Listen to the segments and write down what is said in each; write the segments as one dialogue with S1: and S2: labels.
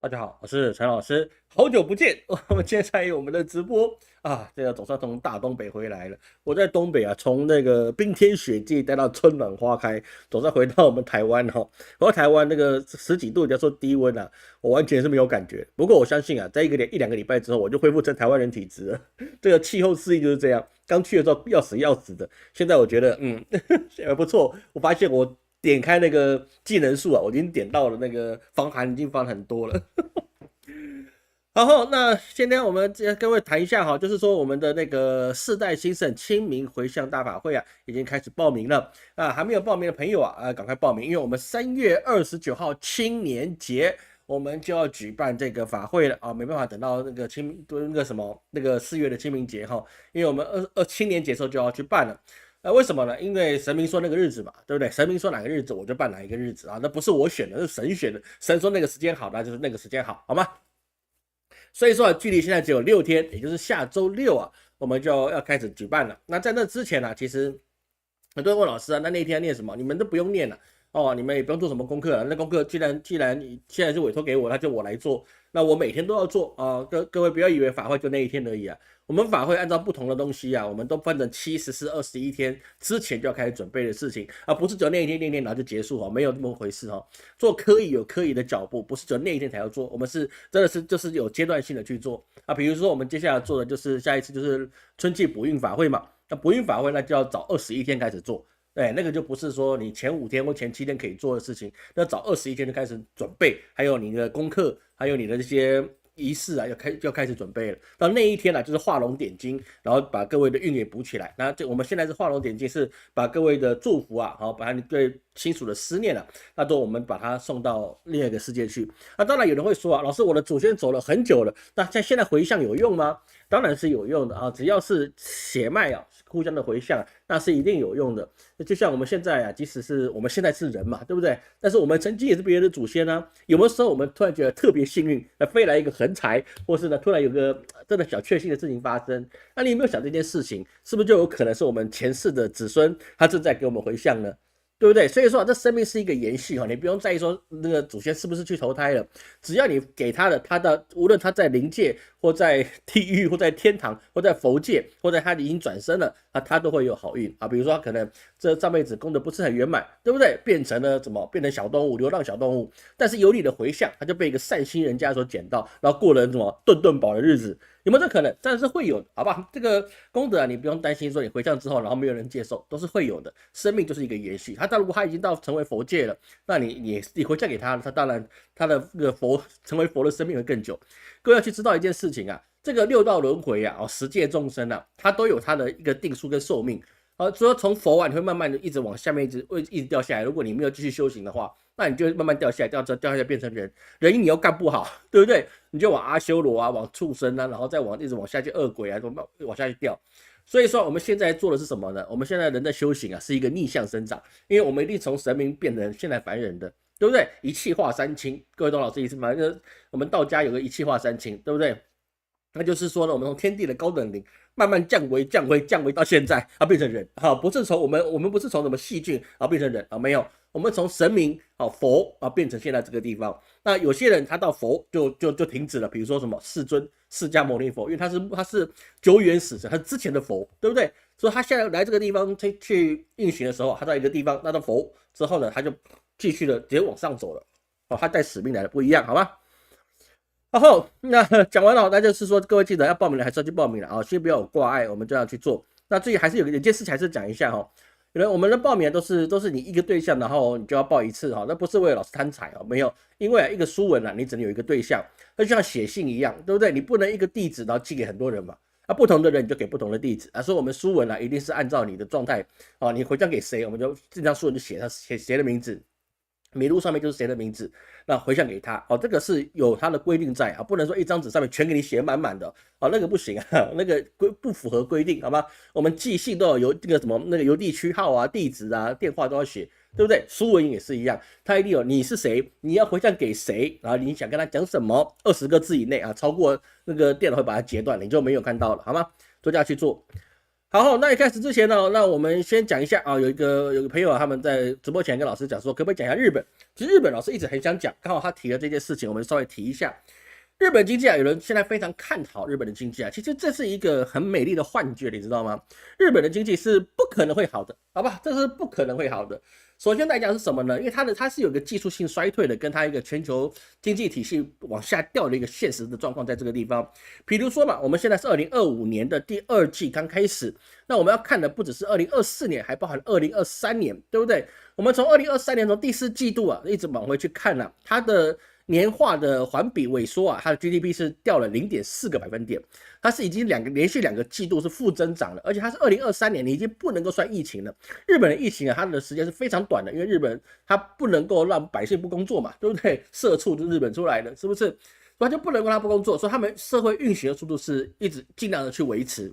S1: 大家好，我是陈老师，好久不见。我们今天参与我们的直播啊，这个总算从大东北回来了。我在东北啊，从那个冰天雪地待到春暖花开，总算回到我们台湾哈。回到台湾那个十几度，叫做低温啊，我完全是没有感觉。不过我相信啊，在一两个礼拜之后，我就恢复成台湾人体质了。这个气候适应就是这样，刚去的时候要死要死的，现在我觉得还不错。我发现我点开那个技能树啊，我已经点到了那个防寒，已经防很多了。然后，那今天我们跟各位谈一下哈，就是说我们的那个世代兴盛清明回向大法会啊，已经开始报名了啊，还没有报名的朋友啊，赶快报名，因为我们3月29号青年节我们就要举办这个法会了啊，没办法等到那个4月的清明节哈，因为我们青年节的时候就要去办了。为什么呢？因为神明说那个日子嘛，对不对？神明说哪个日子我就办哪一个日子啊，那不是我选的，是神选的。神说那个时间好，那就是那个时间好，好吗？所以说啊，距离现在只有6天，也就是下周六啊，我们就要开始举办了。那在那之前呢，其实很多人问老师啊，那天要念什么？你们都不用念了哦，你们也不用做什么功课了。那功课既然你现在是委托给我，那就我来做。那我每天都要做啊，各位不要以为法会就那一天而已啊。我们法会按照不同的东西啊，我们都分成7、14、21天之前就要开始准备的事情啊，不是只有那一天念念然后就结束哈，没有这么回事哈。做科仪有科仪的脚步，不是只有那一天才要做，我们是真的是就是有阶段性的去做啊。比如说我们接下来做的就是下一次就是春季补运法会嘛，那补运法会那就要早21天开始做。对，那个就不是说你前5天或前7天可以做的事情，那早21天就开始准备，还有你的功课，还有你的这些仪式啊，要开始准备了。到那一天呢、就是画龙点睛，然后把各位的运给补起来。那这我们现在是画龙点睛，是把各位的祝福啊，好，把你对亲属的思念啊，那都我们把它送到另外一个世界去。那当然有人会说啊，老师，我的祖先走了很久了，那现在回向有用吗？当然是有用的啊，只要是血脉啊，互相的回向，那是一定有用的。就像我们现在啊，即使是我们现在是人嘛，对不对？但是我们曾经也是别人的祖先啊。有没有时候我们突然觉得特别幸运，飞来一个横财，或是呢突然有个真的小确幸的事情发生？那你有没有想这件事情，是不是就有可能是我们前世的子孙他正在给我们回向呢？对不对？所以说啊，这生命是一个延续哈，你不用在意说那个祖先是不是去投胎了，只要你给他的，无论他在灵界或在地狱或在天堂或在佛界或在他已经转生了啊，他都会有好运啊。比如说他可能这上辈子功德不是很圆满，对不对？变成了怎么变成小动物，流浪小动物，但是有你的回向，他就被一个善心人家所捡到，然后过了什么顿顿饱的日子。有没有这可能？但是会有的，好吧？这个功德啊，你不用担心说你回向之后，然后没有人接受，都是会有的。生命就是一个延续。如果他已经到成为佛界了，那你回向给他了，他当然他的这个成为佛的生命会更久。各位要去知道一件事情啊，这个六道轮回啊，十界众生啊，他都有他的一个定数跟寿命。所以说从佛啊，你会慢慢的一直往下面一直掉下来。如果你没有继续修行的话，那你就慢慢掉下来，掉下来变成人，人你又干不好，对不对？你就往阿修罗啊，往畜生啊，然后再一直往下去恶鬼啊，往下去掉。所以说我们现在做的是什么呢？我们现在人的修行啊，是一个逆向生长，因为我们一定从神明变成现在凡人的，对不对？一气化三清，各位懂老师意思吗？我们道家有个一气化三清，对不对？那就是说呢，我们从天地的高等灵慢慢降维到现在啊，变成人啊，不是从我们不是从什么细菌啊变成人啊，没有，我们从神明啊佛啊变成现在这个地方。那有些人他到佛就停止了，比如说什么世尊释迦牟尼佛，因为他是久远死神，他是之前的佛，对不对？所以他现在来这个地方去运行的时候，他到一个地方，那到佛之后呢，他就继续的直接往上走了。哦，他带使命来的不一样，好吗？然后那讲完了，那就是说各位记得要报名了，还是要去报名了啊，先不要有挂碍，我们就要去做。那至于还是有件事情还是讲一下哈，因为我们的报名都是你一个对象，然后你就要报一次哈，那不是为了老师贪财哦，没有，因为一个书文啊，你只能有一个对象，那就像写信一样，对不对？你不能一个地址然后寄给很多人嘛，啊，不同的人你就给不同的地址啊，所以我们书文啊一定是按照你的状态啊，你回向给谁，我们就这张书文就写谁的名字。名录上面就是谁的名字，那回向给他哦，这个是有他的规定在啊，不能说一张纸上面全给你写满满的哦，那个不行啊，那个不符合规定，好吗？我们寄信都有这个什么那个邮递区号啊、地址啊、电话都要写，对不对？书文也是一样，他一定有你是谁，你要回向给谁，然后你想跟他讲什么，20个字以内啊，超过那个电脑会把它截断，你就没有看到了，好吗？都这样去做。好，那一开始之前呢，那我们先讲一下啊，有一个朋友啊，他们在直播前跟老师讲说，可不可以讲一下日本？其实日本老师一直很想讲，刚好他提了这件事情，我们稍微提一下。日本经济啊，有人现在非常看好日本的经济啊，其实这是一个很美丽的幻觉，你知道吗？日本的经济是不可能会好的，好吧？这是不可能会好的。首先来讲是什么呢？因为它是有个技术性衰退的，跟它一个全球经济体系往下掉的一个现实的状况，在这个地方。比如说嘛，我们现在是2025年的第二季刚开始，那我们要看的不只是2024年，还包含2023年，对不对？我们从2023年从第四季度啊，一直往回去看啊，它的年化的环比萎缩啊，它的 GDP 是掉了0.4个百分点，它是已经连续2个季度是负增长了，而且它是2023年，你已经不能够算疫情了。日本的疫情啊，它的时间是非常短的，因为日本它不能够让百姓不工作嘛，对不对？社畜是日本出来的，是不是？所以就不能够让他不工作，所以他们社会运行的速度是一直尽量的去维持。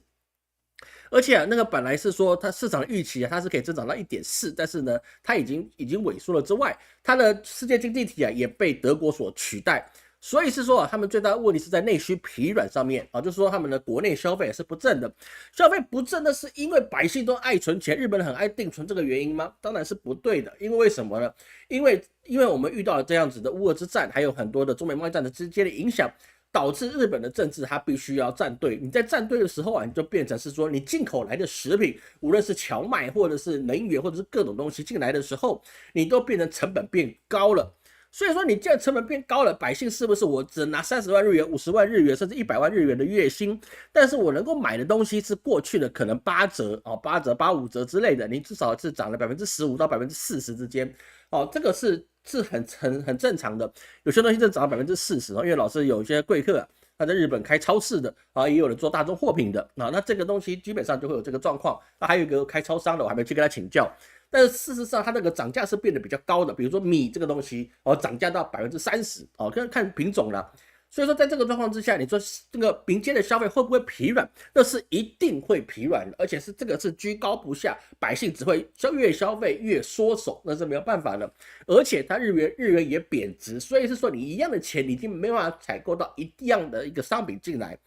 S1: 而且啊，那个本来是说它市场的预期啊，它是可以增长到1.4，但是呢，它已经萎缩了之外，它的世界经济体啊也被德国所取代。所以是说啊，他们最大的问题是在内需疲软上面啊，就是说他们的国内消费也是不振的。消费不振的是因为百姓都爱存钱，日本人很爱定存这个原因吗？当然是不对的。因为什么呢？因为我们遇到了这样子的乌俄之战，还有很多的中美贸易战的之间的影响。导致日本的政治它必须要站队，你在站队的时候啊，你就变成是说你进口来的食品，无论是荞麦或者是能源或者是各种东西进来的时候，你都变成成本变高了。所以说你既然成本变高了，百姓是不是我只拿30万日元、50万日元甚至100万日元的月薪，但是我能够买的东西是过去的可能8折哦，8折、85折之类的，你至少是涨了15%到40%之间哦，这个是很正常的。有些东西真的涨到40%哦，因为老师有一些贵客啊，他在日本开超市的啊，也有人做大宗货品的啊，那这个东西基本上就会有这个状况。那还有一个开超商的，我还没去跟他请教。但是事实上，它那个涨价是变得比较高的，比如说米这个东西哦，涨价到30%哦，看品种啦。所以说，在这个状况之下，你说这个民间的消费会不会疲软？那是一定会疲软的，而且这个是居高不下，百姓只会越消费越缩手，那是没有办法的。而且它日元也贬值，所以是说你一样的钱，你已经没办法采购到一样的一个商品进来。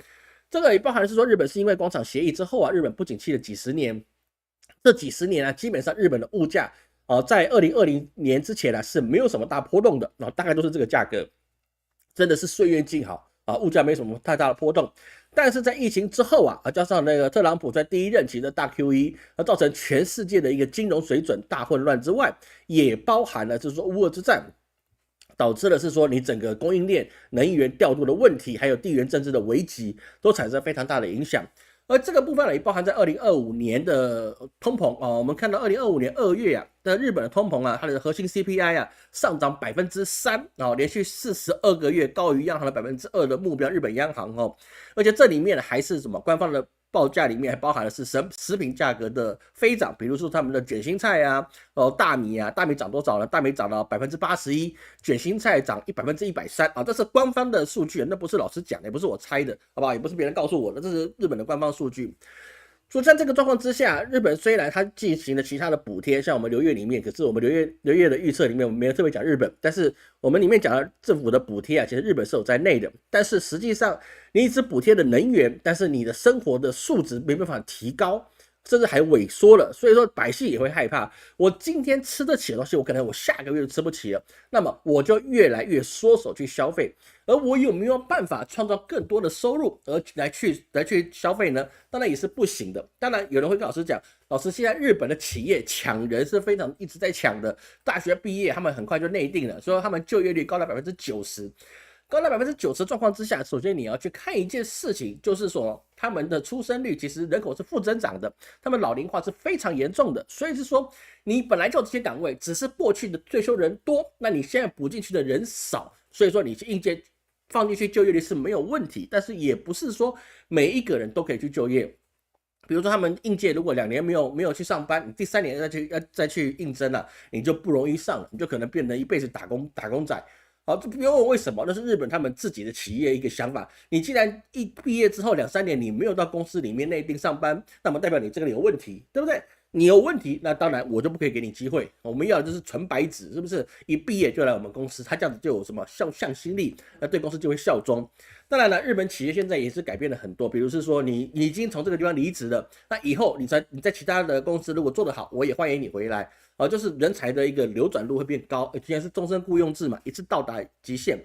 S1: 这个也包含的是说，日本是因为广场协议之后啊，日本不景气了几十年。这几十年啊，基本上日本的物价在2020年之前啊是没有什么大波动的大概都是这个价格，真的是岁月静好啊，物价没什么太大的波动。但是在疫情之后啊，加上那个特朗普在第一任期的大 QE，造成全世界的一个金融水准大混乱之外，也包含了就是说乌俄之战。导致的是说，你整个供应链、能源调度的问题，还有地缘政治的危机，都产生非常大的影响。而这个部分呢，也包含在2025年的通膨我们看到2025年2月啊的日本的通膨啊，它的核心 CPI 啊上涨3%连续42个月高于央行的2%的目标，日本央行而且这里面还是什么官方的报价里面还包含的是食品价格的飞涨，比如说他们的卷心菜啊，大米啊，大米涨多少呢？大米涨了81%，卷心菜涨130%啊，这是官方的数据，那不是老师讲的，也不是我猜的，好不好？也不是别人告诉我的，这是日本的官方数据。所以在这个状况之下，日本虽然它进行了其他的补贴，像我们流月里面，可是我们流月的预测里面，我们没有特别讲日本，但是我们里面讲了政府的补贴啊，其实日本是有在内的。但是实际上，你只补贴的能源，但是你的生活的素质没办法提高，甚至还萎缩了。所以说百姓也会害怕，我今天吃得起的东西，我可能我下个月就吃不起了，那么我就越来越缩手去消费。而我有没有办法创造更多的收入而来去消费呢？当然也是不行的。当然有人会跟老师讲，老师现在日本的企业抢人是非常一直在抢的，大学毕业他们很快就内定了，所以他们就业率高达90%。高达90%状况之下，首先你要去看一件事情，就是说他们的出生率其实人口是负增长的，他们老龄化是非常严重的，所以是说你本来就有这些岗位，只是过去的退休人多，那你现在补进去的人少，所以说你去应届放进去就业率是没有问题，但是也不是说每一个人都可以去就业。比如说他们应届如果2年没有去上班，你第3年再去应征了，你就不容易上了，你就可能变成一辈子打工仔。好，就不用问为什么，那是日本他们自己的企业一个想法。你既然一毕业之后2、3年你没有到公司里面内定上班，那么代表你这个有问题，对不对？你有问题，那当然我就不可以给你机会。我们要的就是纯白纸，是不是？一毕业就来我们公司，他这样子就有什么向心力，那对公司就会效忠。当然了，日本企业现在也是改变了很多，比如是说你已经从这个地方离职了，那以后你在其他的公司如果做得好，我也欢迎你回来。就是人才的一个流转率会变高，既然是终身雇佣制嘛，一次到达极限。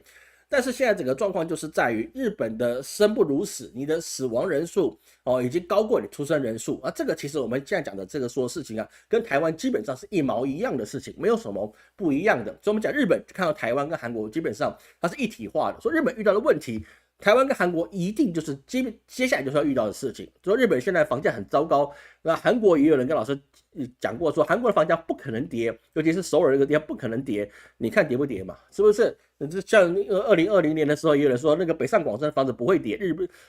S1: 但是现在整个状况就是在于日本的生不如死，你的死亡人数已经高过你出生人数啊。这个其实我们现在讲的这个说事情啊，跟台湾基本上是一毛一样的事情，没有什么不一样的。所以我们讲日本看到台湾跟韩国基本上它是一体化的，说日本遇到的问题，台湾跟韩国一定就是接下来就是要遇到的事情。说日本现在房价很糟糕，那韩国也有人跟老师讲过，说韩国的房价不可能跌，尤其是首尔这个地方不可能跌。你看跌不跌嘛？是不是？像2020年的时候，也有人说那个北上广深房子不会跌，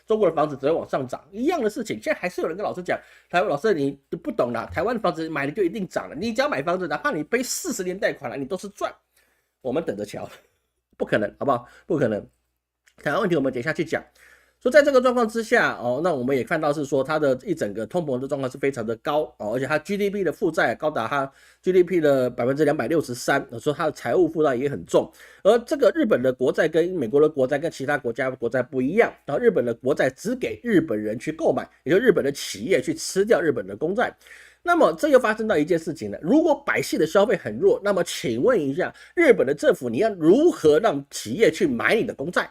S1: 中国的房子只会往上涨，一样的事情。现在还是有人跟老师讲，台湾老师你不懂啦，台湾的房子买了就一定涨了，你只要买房子，哪怕你背40年贷款了，你都是赚。我们等着瞧，不可能，好不好？不可能。台湾问题我们等一下去讲。所以在这个状况之下，那我们也看到是说它的一整个通膨的状况是非常的高，而且它 GDP 的负债高达它 GDP 的263%，说它的财务负担也很重。而这个日本的国债跟美国的国债跟其他国家的国债不一样，然后日本的国债只给日本人去购买，也就是日本的企业去吃掉日本的公债。那么这又发生到一件事情了，如果百姓的消费很弱，那么请问一下，日本的政府你要如何让企业去买你的公债？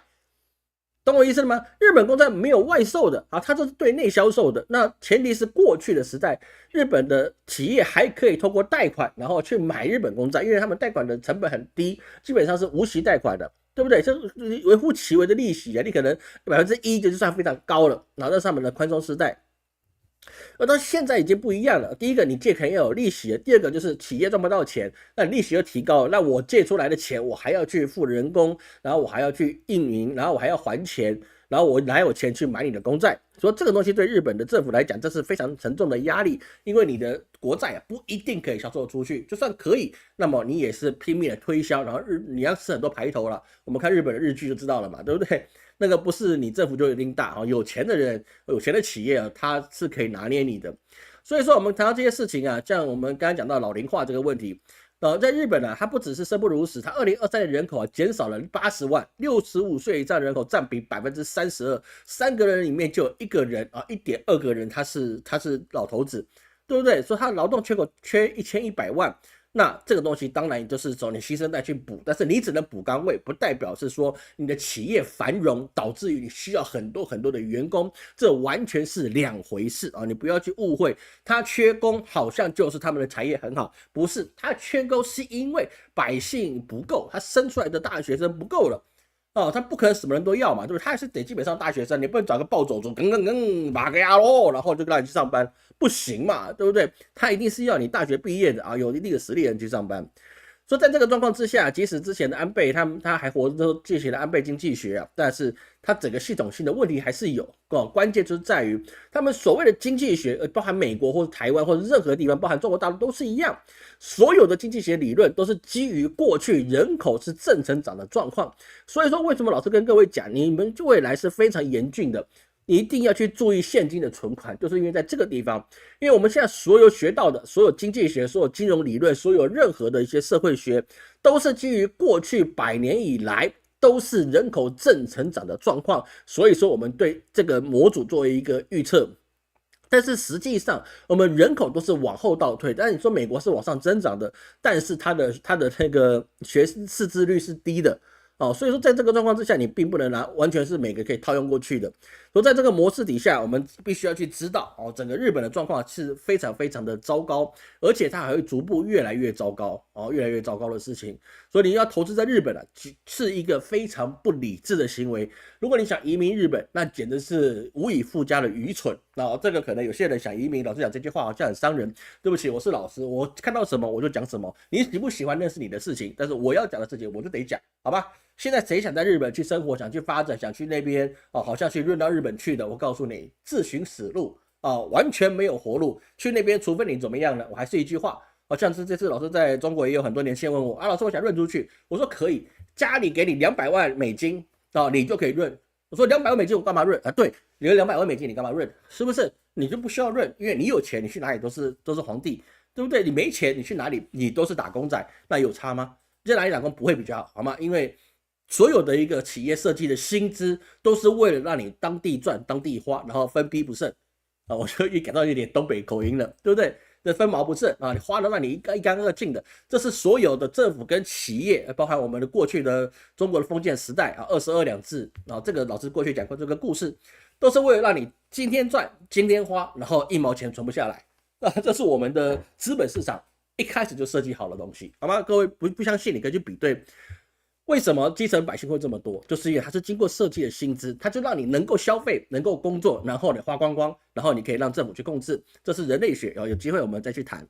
S1: 懂我意思了吗？日本公债没有外售的啊，它这是对内销售的。那前提是过去的时代，日本的企业还可以透过贷款，然后去买日本公债，因为他们贷款的成本很低，基本上是无息贷款的，对不对？这微乎其微的利息啊，你可能1%就算非常高了，然后在上面的宽松时代。而到现在已经不一样了。第一个，你借肯定要有利息；第二个就是企业赚不到钱，那利息又提高了，那我借出来的钱，我还要去付人工，然后我还要去运营，然后我还要还钱，然后我哪有钱去买你的公债？所以这个东西对日本的政府来讲，这是非常沉重的压力，因为你的国债啊不一定可以销售出去，就算可以，那么你也是拼命的推销，然后你要吃很多排头了。我们看日本的日剧就知道了嘛，对不对？那个不是你政府就一定大，有钱的人、有钱的企业啊，他是可以拿捏你的。所以说，我们谈到这些事情啊，像我们刚刚讲到老龄化这个问题，在日本啊，它不只是生不如死，它2023年人口啊减少了80万，65岁以上人口占比32%，三个人里面就有一个人啊，1.2个人他是老头子，对不对？所以他劳动缺口缺1100万。那这个东西当然就是走你新生代去补，但是你只能补岗位，不代表是说你的企业繁荣导致于你需要很多很多的员工，这完全是两回事啊！你不要去误会，他缺工好像就是他们的产业很好，不是，他缺工是因为百姓不够，他生出来的大学生不够了。他不可能什么人都要嘛，对不对？他还是得基本上大学生，你不能找个暴走族，把个呀喽，然后就让你去上班，不行嘛，对不对？他一定是要你大学毕业的啊，有一定的实力的人去上班。所以在这个状况之下，即使之前的安倍他还活着之后进行了安倍经济学啊，但是他整个系统性的问题还是有。关键就是在于他们所谓的经济学，包含美国或者台湾或者任何地方，包含中国大陆都是一样，所有的经济学理论都是基于过去人口是正成长的状况。所以说，为什么老师跟各位讲，你们未来是非常严峻的。你一定要去注意现金的存款，就是因为在这个地方，因为我们现在所有学到的所有经济学、所有金融理论、所有任何的一些社会学，都是基于过去100年以来都是人口正成长的状况，所以说我们对这个模组作为一个预测。但是实际上，我们人口都是往后倒退。但是你说美国是往上增长的，但是它的那个识字率是低的。所以说在这个状况之下，你并不能拿完全是每个可以套用过去的。所以在这个模式底下，我们必须要去知道整个日本的状况是非常非常的糟糕，而且它还会逐步越来越糟糕越来越糟糕的事情。所以你要投资在日本是一个非常不理智的行为。如果你想移民日本，那简直是无以复加的愚蠢。这个可能有些人想移民，老师讲这句话好像很伤人。对不起，我是老师，我看到什么我就讲什么，你喜不喜欢那是你的事情，但是我要讲的事情我就得讲，好吧？现在谁想在日本去生活，想去发展，想去那边好像去润到日本去的，我告诉你，自寻死路完全没有活路。去那边，除非你怎么样呢？我还是一句话，像是这次老师在中国也有很多年轻人问我老师我想润出去，我说可以，家里给你200万美金你就可以润。我说200万美金我干嘛润啊？对，你有200万美金你干嘛润？是不是？你就不需要认，因为你有钱，你去哪里都是皇帝，对不对？你没钱，你去哪里你都是打工仔，那有差吗？在哪里打工不会比较好，好吗？因为所有的一个企业设计的薪资都是为了让你当地赚、当地花，然后分批不剩啊！我就感到有点东北口音了，对不对？这分毛不剩啊，你花的让你一干二净的，这是所有的政府跟企业，包含我们的过去的中国的封建时代啊，22两制啊，这个老师过去讲过这个故事，都是为了让你今天赚今天花，然后一毛钱存不下来啊，这是我们的资本市场一开始就设计好的东西，好吗？各位不相信，你可以去比对。为什么基层百姓会这么多？就是因为它是经过设计的薪资，它就让你能够消费、能够工作，然后你花光光，然后你可以让政府去控制，这是人类学。有机会我们再去谈。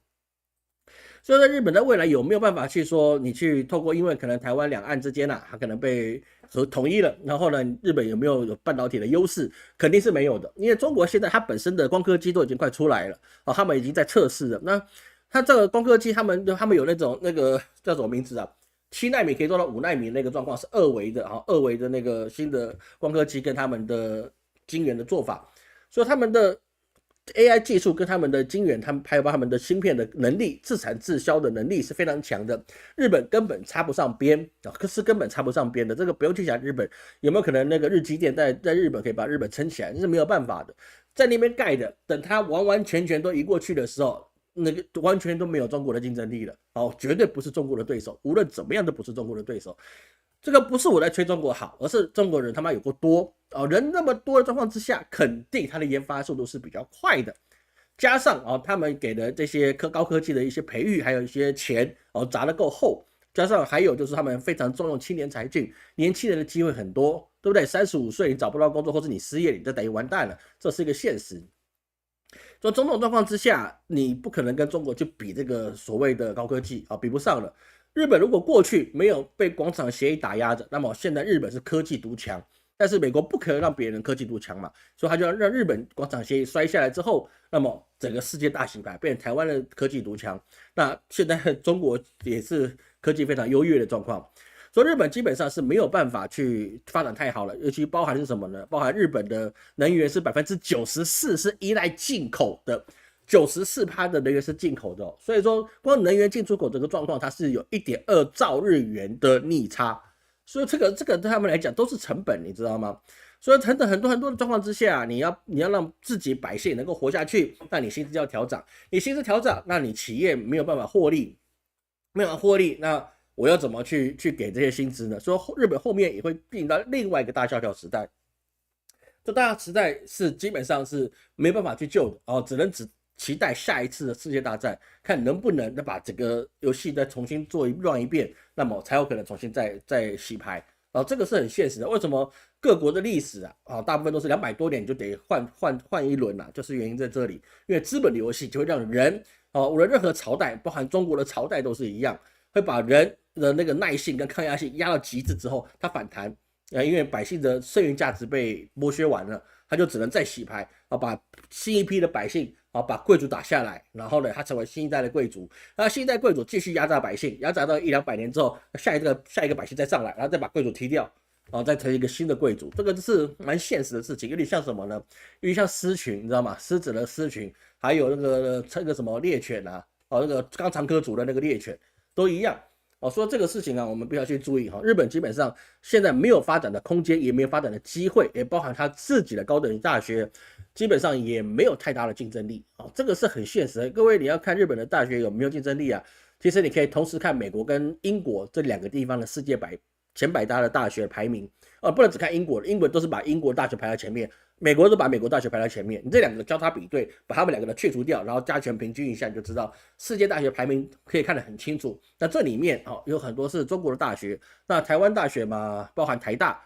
S1: 所以在日本的未来有没有办法去说，你去透过因为可能台湾两岸之间它可能被统一了，然后呢，日本有没有半导体的优势？肯定是没有的，因为中国现在它本身的光刻机都已经快出来了，他们已经在测试了。那它这个光刻机，他们有那个叫什么名字啊？7奈米可以做到5奈米那个状况是二维的啊，二维的那个新的光刻机跟他们的晶圆的做法，所以他们的 AI 技术跟他们的晶圆，他们还有他们的芯片的能力，自产自销的能力是非常强的。日本根本插不上边啊，是根本插不上边的。这个不用去想日本有没有可能那个日积电在日本可以把日本撑起来，这是没有办法的。在那边盖的，等它完完全全都移过去的时候。那个完全都没有中国的竞争力了，绝对不是中国的对手，无论怎么样都不是中国的对手。这个不是我在吹中国好，而是中国人他妈有够多人那么多的状况之下，肯定他的研发速度是比较快的。加上他们给的这些高科技的一些培育，还有一些钱砸得够厚，加上还有就是他们非常重用青年才俊，年轻人的机会很多，对不对？35岁你找不到工作，或者你失业，你就等于完蛋了，这是一个现实。所以种种状况之下，你不可能跟中国去比这个所谓的高科技比不上了。日本如果过去没有被广场协议打压着，那么现在日本是科技独强，但是美国不可能让别人科技独强嘛，所以他就要让日本广场协议摔下来之后，那么整个世界大洗牌，变成台湾的科技独强。那现在中国也是科技非常优越的状况。所以日本基本上是没有办法去发展太好了，尤其包含是什么呢？包含日本的能源是94%是依赖进口的，94%的能源是进口的所以说光能源进出口这个状况，它是有1.2兆日元的逆差，所以这个对他们来讲都是成本，你知道吗？所以很多的状况之下，你要让自己百姓能够活下去，那你薪资要调涨，你薪资调涨，那你企业没有办法获利，那我要怎么去给这些薪资呢？所以日本后面也会面临到另外一个大萧条时代，这大时代是基本上是没办法去救的只期待下一次的世界大战，看能不能把整个游戏再重新做一遍，那么才有可能重新再洗牌这个是很现实的。为什么各国的历史大部分都是200多年就得换一轮就是原因在这里，因为资本的游戏就会让人无论任何朝代，包含中国的朝代都是一样，会把人的那个耐性跟抗压性压到极致之后，它反弹因为百姓的剩余价值被剥削完了，他就只能再洗牌把新一批的百姓把贵族打下来，然后呢，他成为新一代的贵族，那新一代贵族继续压榨百姓，压榨到100-200年之后，下一个百姓再上来，然后再把贵族踢掉再成一个新的贵族，这个是蛮现实的事情，有点像什么呢？有点像狮群，你知道吗？狮子的狮群，还有那个什么猎犬那个肛肠科族的那个猎犬。都一样所以这个事情我们必须要去注意日本基本上现在没有发展的空间，也没有发展的机会，也包含他自己的高等大学，基本上也没有太大的竞争力这个是很现实的。各位，你要看日本的大学有没有竞争力其实你可以同时看美国跟英国这2个地方的世界前100大的大学排名不能只看英国，英国都是把英国大学排在前面，美国都把美国大学排在前面，你这2个交叉比对，把他们2个的去除掉，然后加权平均一下，你就知道世界大学排名可以看得很清楚。那这里面有很多是中国的大学，那台湾大学嘛，包含台大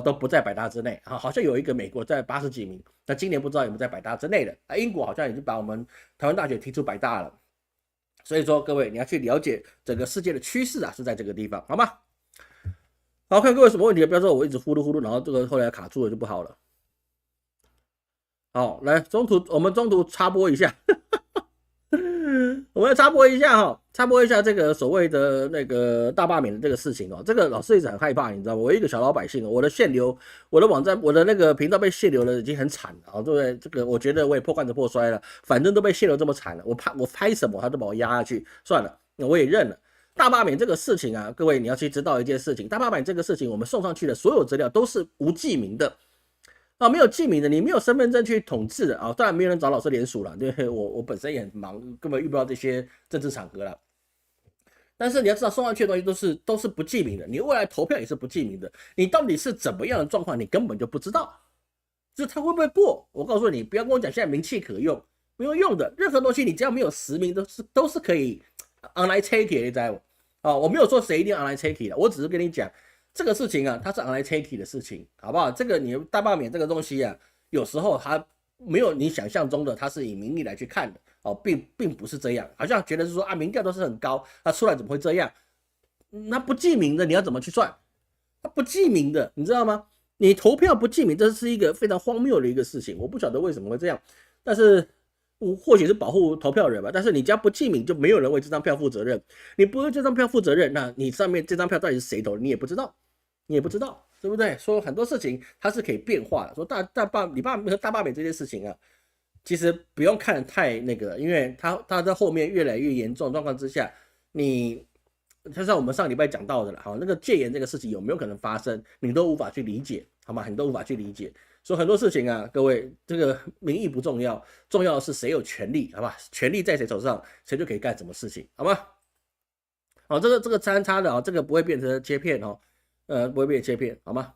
S1: 都不在100大之内好像有一个美国在80几名，那今年不知道有没有在100大之内的英国好像已经把我们台湾大学踢出100大了。所以说各位，你要去了解整个世界的趋势是在这个地方，好吗？好，看各位有什么问题，不要说我一直呼噜，然后这个后来卡住了就不好了。好，来我们中途插播一下，我们要插播一下哈，插播一下这个所谓的那个大罢免的这个事情哦。这个老师一直很害怕，你知道吗？我一个小老百姓，我的限流，我的网站，我的那个频道被限流了，已经很惨了啊，对不对？这个我觉得我也破罐子破摔了，反正都被限流这么惨了，我拍什么他都把我压下去，算了，我也认了。大罢免这个事情啊，各位你要去知道一件事情，大罢免这个事情，我们送上去的所有资料都是无记名的。啊，没有记名的，你没有身份证去统治的啊，当然没有人找老师联署了，因为我本身也很忙，根本遇不到这些政治场合了。但是你要知道，送上去的东西都是不记名的，你未来投票也是不记名的，你到底是怎么样的状况，你根本就不知道，就是他会不会过？我告诉你，不要跟我讲现在名气可用，不用用的，任何东西你只要没有实名，都是可以 online take 你知道吗？啊，我没有说谁一定 online take 的，我只是跟你讲。这个事情啊，它是 online take 的事情，好不好？这个你大罢免这个东西啊，有时候它没有你想象中的，它是以民意来去看的哦，并不是这样，好像觉得是说啊，民调都是很高，那出来怎么会这样？那不记名的你要怎么去算？那不记名的，你知道吗？你投票不记名，这是一个非常荒谬的一个事情，我不晓得为什么会这样，但是或许是保护投票人吧，但是你只要不记名，就没有人为这张票负责任。你不为这张票负责任，那你上面这张票到底是谁投，你也不知道。你也不知道，对不对？说很多事情它是可以变化的。说大罢免这件事情啊，其实不用看太那个，因为它在后面越来越严重的状况之下，就像我们上礼拜讲到的了，好，那个戒严这个事情有没有可能发生，你都无法去理解，好吗？你都无法去理解。所以很多事情啊，各位，这个民意不重要，重要的是谁有权利，好吧？权力在谁手上，谁就可以干什么事情，好吗？好，这个参差的啊，这个不会变成切片哦。不会被切片，好吗？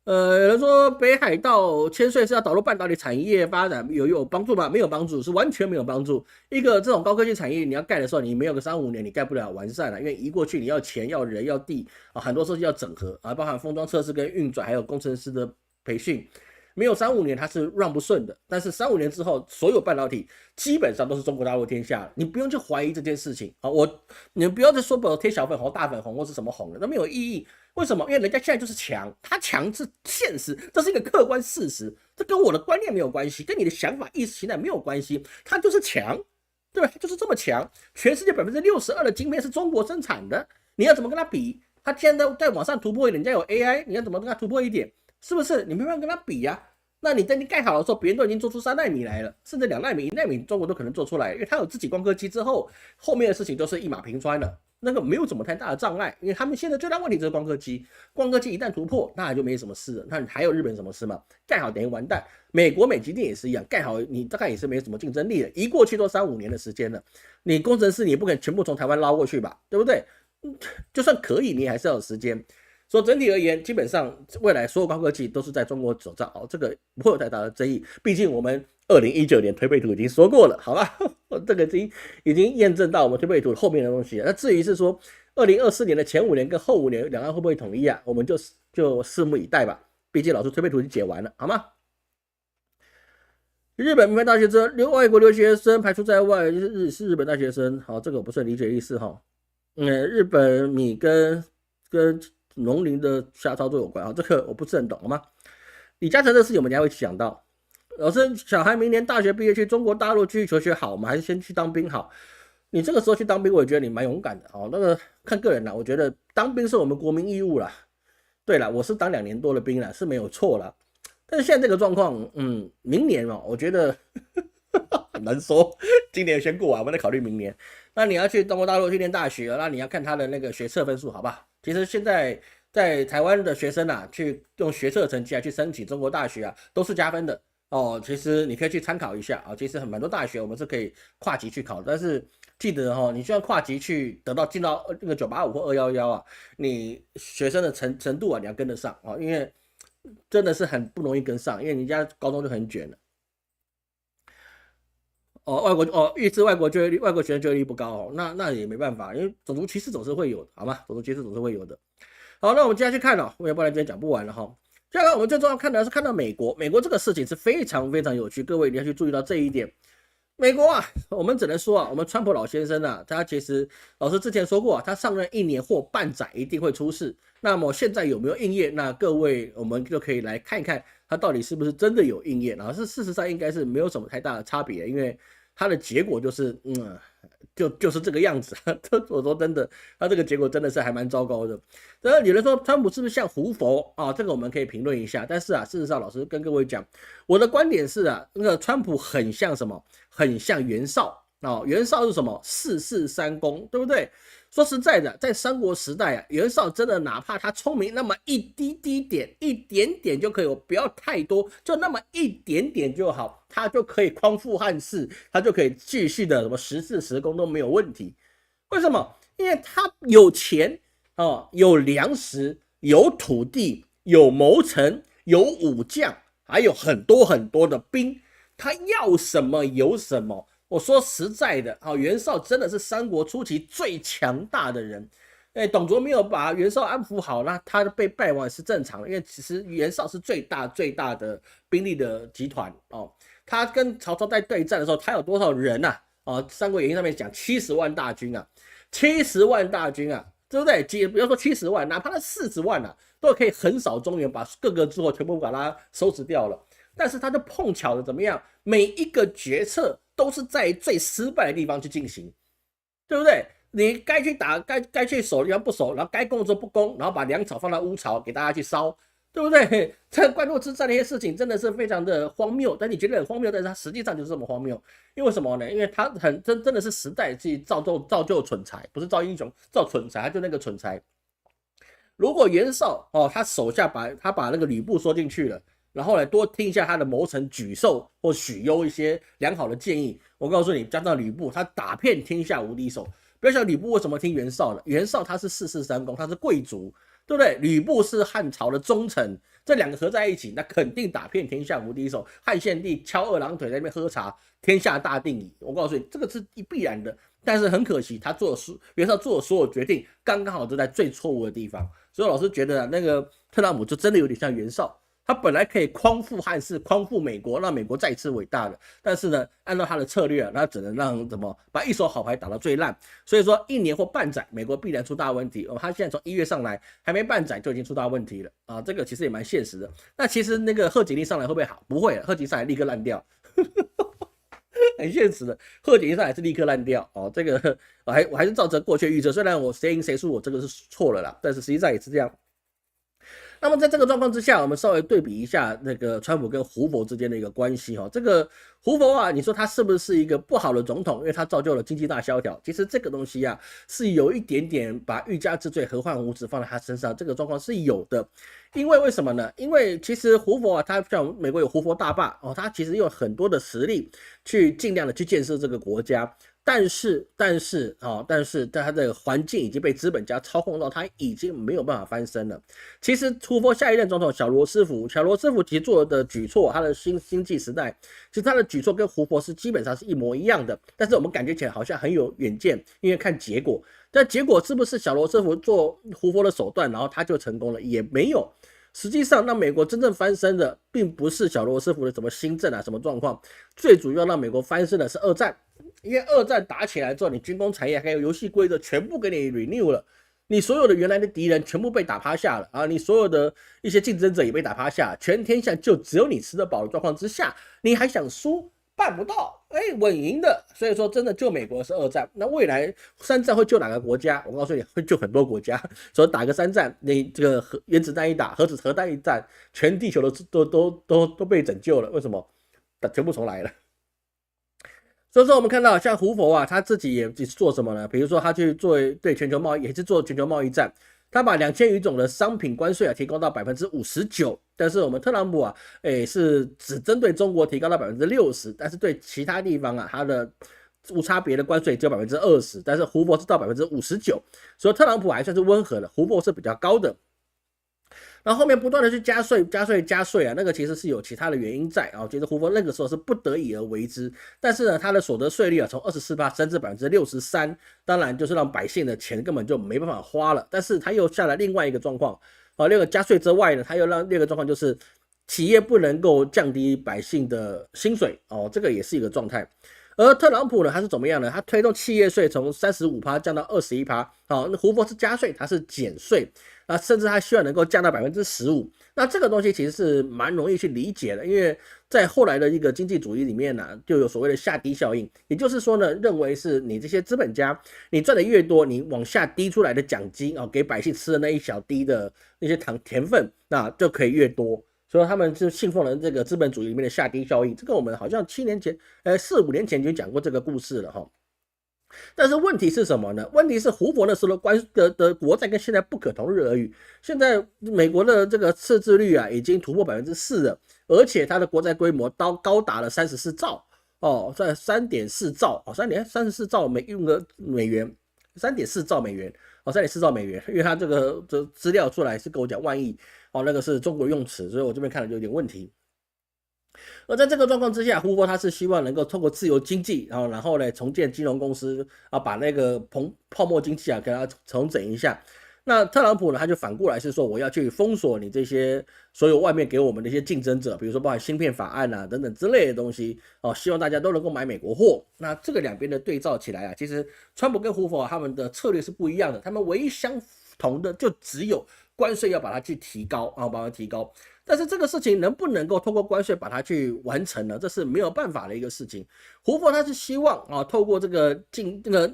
S1: 有人说北海道千岁是要导入半导体产业发展，有帮助吗？没有帮助，是完全没有帮助。一个这种高科技产业，你要盖的时候，你没有个3-5年，你盖不了完善了，因为移过去你要钱、要人、要地啊，很多东西要整合啊，包含封装测试跟运转，还有工程师的培训。没有3-5年它是让不顺的，但是3-5年之后，所有半导体基本上都是中国大陆天下了，你不用去怀疑这件事情啊。你们不要再说我贴小粉红、大粉红或是什么红的，那没有意义。为什么？因为人家现在就是强，他强是现实，这是一个客观事实，这跟我的观念没有关系，跟你的想法、意识形态没有关系，他就是强，对吧？他就是这么强，全世界62%的晶片是中国生产的，你要怎么跟他比？他现在再往上突破一点，人家有 AI， 你要怎么跟他突破一点？是不是？你没办法跟他比呀、那你等你盖好的时候，别人都已经做出3奈米来了，甚至2奈米、1奈米，中国都可能做出来，因为它有自己光刻机之后，后面的事情都是一马平川了。那个没有什么太大的障碍，因为他们现在最大问题就是光刻机，光刻机一旦突破，那就没什么事了。那还有日本什么事吗？盖好等于完蛋。美国美积电也是一样，盖好你大概也是没什么竞争力的，一过去都3-5年的时间了。你工程师你不可能全部从台湾捞过去吧，对不对？就算可以，你还是要有时间。所以整体而言，基本上未来所有高科技都是在中国手上哦，这个不会有太大的争议。毕竟我们2019年推背图已经说过了，好吧？这个已经验证到我们推背图后面的东西了。那至于是说2024年的前5年跟后5年两岸会不会统一啊？我们就拭目以待吧。毕竟老师推背图已经解完了，好吗？日本名牌大学生外国留学生排除在外，是日本大学生。好，这个我不是很理解意思哈。日本米跟农林的瞎操作有关啊，这个我不是很懂，好吗？李嘉诚的事情我们等下会讲到。老师，小孩明年大学毕业去中国大陆继续求学好吗？还是先去当兵好？你这个时候去当兵，我也觉得你蛮勇敢的哦。那个看个人啦，我觉得当兵是我们国民义务啦。对了，我是当2年多的兵啦，是没有错啦。但是现在这个状况，明年嘛，我觉得很难说。今年先过完，我们再考虑明年。那你要去中国大陆去念大学，那你要看他的那个学测分数，好吧？其实现在在台湾的学生啊，去用学测成绩啊去申请中国大学啊，都是加分的哦。其实你可以去参考一下啊。其实蛮多大学我们是可以跨级去考，但是记得哦，你需要跨级去进到那个985或211啊，你学生的程度啊，你要跟得上啊，因为真的是很不容易跟上，因为人家高中就很卷了。预知外国学生就业率不高哦，那也没办法，因为种族歧视总是会有的，好吗？种族歧视总是会有的。好，那我们接下去看了，要不然今天讲不完了哈。接下来我们最重要看的是看到美国这个事情是非常非常有趣，各位你要去注意到这一点。美国啊，我们只能说啊，我们川普老先生啊，他其实老师之前说过啊，他上任1年或半载一定会出事。那么现在有没有应验？那各位我们就可以来看一看他到底是不是真的有应验啊？是事实上应该是没有什么太大的差别，因为它的结果就是，就是这个样子。我说真的，它这个结果真的是还蛮糟糕的。那有人说川普是不是像胡佛啊？这个我们可以评论一下。但是啊，事实上，老师跟各位讲，我的观点是啊，那个川普很像什么？很像袁绍啊。袁绍是什么？四世三公，对不对？说实在的，在三国时代啊，袁绍真的哪怕他聪明那么一点，一点点就可以，不要太多，就那么一点点就好，他就可以匡复汉室，他就可以继续的什么十世十公都没有问题。为什么？因为他有钱哦，有粮食，有土地，有谋臣，有武将，还有很多很多的兵，他要什么有什么。我说实在的，袁绍真的是三国初期最强大的人。董卓没有把袁绍安抚好，那他被败亡也是正常的，因为其实袁绍是最大的兵力的集团哦。他跟曹操在对战的时候，他有多少人啊？《三国演义》上面讲70万大军啊，70万大军啊，对不对？不要说70万，哪怕他40万啊，都可以横扫中原，把各个诸侯全部把他收拾掉了。但是他就碰巧的怎么样？每一个决策都是在最失败的地方去进行，对不对？你该去打，该去守的地方不守，然后该攻的时候不攻，然后把粮草放到乌巢给大家去烧，对不对？这个关洛之战那些事情真的是非常的荒谬，但你觉得很荒谬，但是它实际上就是这么荒谬。因为什么呢？因为它真的是时代去造就蠢才，不是造英雄，造蠢才，他就那个蠢才。如果袁绍他手下把那个吕布说进去了。然后来多听一下他的谋臣沮授或许攸一些良好的建议。我告诉你，加上吕布，他打遍天下无敌手。不要想吕布为什么听袁绍的？袁绍他是四世三公，他是贵族，对不对？吕布是汉朝的忠臣，这两个合在一起，那肯定打遍天下无敌手。汉献帝翘二郎腿在那边喝茶，天下大定矣。我告诉你，这个是必然的。但是很可惜，袁绍做的所有决定，刚刚好都在最错误的地方。所以老师觉得那个特朗普就真的有点像袁绍。他本来可以匡复汉室，匡复美国，让美国再次伟大的，但是呢，按照他的策略，他只能让把一手好牌打到最烂。所以说，1年或半载，美国必然出大问题。他现在从1月上来，还没半载就已经出大问题了啊！这个其实也蛮现实的。那其实那个贺锦丽上来会不会好？不会，贺锦丽上来立刻烂掉，很现实的。贺锦丽上来是立刻烂掉哦。这个我还是照着过去预测，虽然我谁赢谁输，我这个是错了啦，但是实际上也是这样。那么在这个状况之下，我们稍微对比一下那个川普跟胡佛之间的一个关系哈。这个胡佛啊，你说他是不是一个不好的总统？因为他造就了经济大萧条。其实这个东西啊，是有一点点把欲加之罪、何患无辞放在他身上，这个状况是有的。因为什么呢？因为其实胡佛啊，他像美国有胡佛大坝哦，他其实用很多的实力去尽量的去建设这个国家。但是他的环境已经被资本家操控到，他已经没有办法翻身了。其实胡佛下一任总统小罗斯福其实做的举措，他的星际时代，其实他的举措跟胡佛是基本上是一模一样的。但是我们感觉起来好像很有远见，因为看结果。但结果是不是小罗斯福做胡佛的手段，然后他就成功了？也没有。实际上，让美国真正翻身的，并不是小罗斯福的什么新政啊，什么状况，最主要让美国翻身的是二战。因为二战打起来之后，你军工产业还有游戏规则全部给你 renew 了，你所有的原来的敌人全部被打趴下了啊！你所有的一些竞争者也被打趴下，全天下就只有你吃得饱的状况之下，你还想输？办不到，稳赢的。所以说，真的救美国是二战。那未来3战会救哪个国家？我告诉你，会救很多国家。所以打个3战，你这个原子弹一打，核弹一战，全地球都被拯救了。为什么？全部重来了。所以说，我们看到像胡佛啊，他自己也做什么呢？比如说，他去对全球贸易，也是做全球贸易战。他把2000余种的商品关税提高到59%，但是我们特朗普啊，是只针对中国提高到60%，但是对其他地方啊，它的无差别的关税只有20%，但是胡佛是到59%，所以特朗普还算是温和的，胡佛是比较高的。然后后面不断的去加税啊，那个其实是有其他的原因在啊。其实胡佛那个时候是不得已而为之，但是呢，他的所得税率啊从24%升至63%，当然就是让百姓的钱根本就没办法花了。但是他又下来另外一个状况啊，那个加税之外呢，他又让另一个状况就是企业不能够降低百姓的薪水哦，这个也是一个状态。而特朗普呢，他是怎么样呢？他推动企业税从35%降到21%，好，那胡佛是加税，他是减税，啊，甚至他希望能够降到15%。那这个东西其实是蛮容易去理解的，因为在后来的一个经济主义里面呢，就有所谓的下低效应，也就是说呢，认为是你这些资本家，你赚的越多，你往下滴出来的奖金啊，给百姓吃的那一小滴的那些甜分，那就可以越多。所以他们是信奉了这个资本主义里面的下低效应，这个我们好像7年前、4、5年前就讲过这个故事了哈。但是问题是什么呢？问题是胡佛那时候的国债跟现在不可同日而语。现在美国的这个赤字率啊，已经突破4%了，而且它的国债规模高达了34兆哦，在3.4兆哦，34兆美元，3.4兆美元哦，3.4兆美元，因为它这资料出来是跟我讲万亿哦，那个是中国用词，所以我这边看了就有点问题。而在这个状况之下，胡佛他是希望能够透过自由经济，然后呢重建金融公司啊，把那个泡沫经济啊给它重整一下。那特朗普呢，他就反过来是说，我要去封锁你这些所有外面给我们的一些竞争者，比如说包含芯片法案啊等等之类的东西哦，希望大家都能够买美国货。那这个两边的对照起来啊，其实川普跟胡佛他们的策略是不一样的，他们唯一相同的就只有关税要把它去提高啊，把它提高。但是这个事情能不能够透过关税把它去完成呢？这是没有办法的一个事情。胡佛他是希望啊，透过这个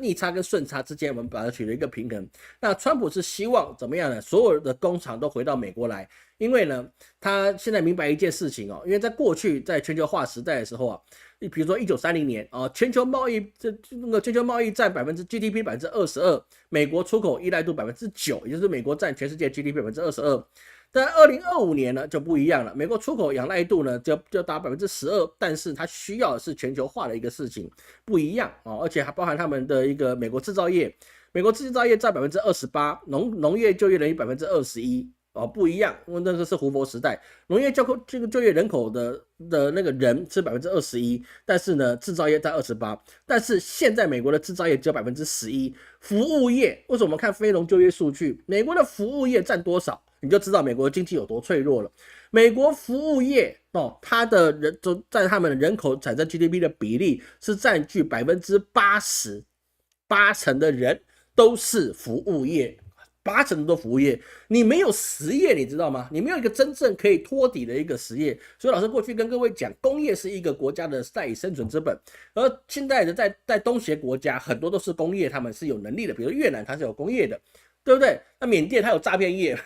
S1: 逆差跟顺差之间，我们把它取得一个平衡。那川普是希望怎么样呢？所有的工厂都回到美国来，因为呢，他现在明白一件事情哦，因为在过去在全球化时代的时候啊，比如说1930年啊，全球贸易占GDP 22%，美国出口依赖度9%，也就是美国占全世界 GDP 22%。但2025年呢就不一样了，美国出口仰赖度呢就达12%，但是它需要的是全球化的一个事情，不一样啊，而且还包含他们的一个美国制造业，美国制造业占28%，农业就业人口21%。哦，不一样，因为那个是胡佛时代，农业就业人口的那个人是21%，但是呢，制造业占28%，但是现在美国的制造业只有11%，服务业为什么我们看非农就业数据，美国的服务业占多少，你就知道美国的经济有多脆弱了。美国服务业哦，它的人就在他们的人口产生 GDP 的比例是占据80%，八成的人都是服务业。80%都服务业，你没有实业，你知道吗？你没有一个真正可以托底的一个实业。所以老师过去跟各位讲，工业是一个国家的赖以生存之本。而现在的在东协国家，很多都是工业，他们是有能力的，比如越南它是有工业的，对不对？那缅甸它有诈骗业。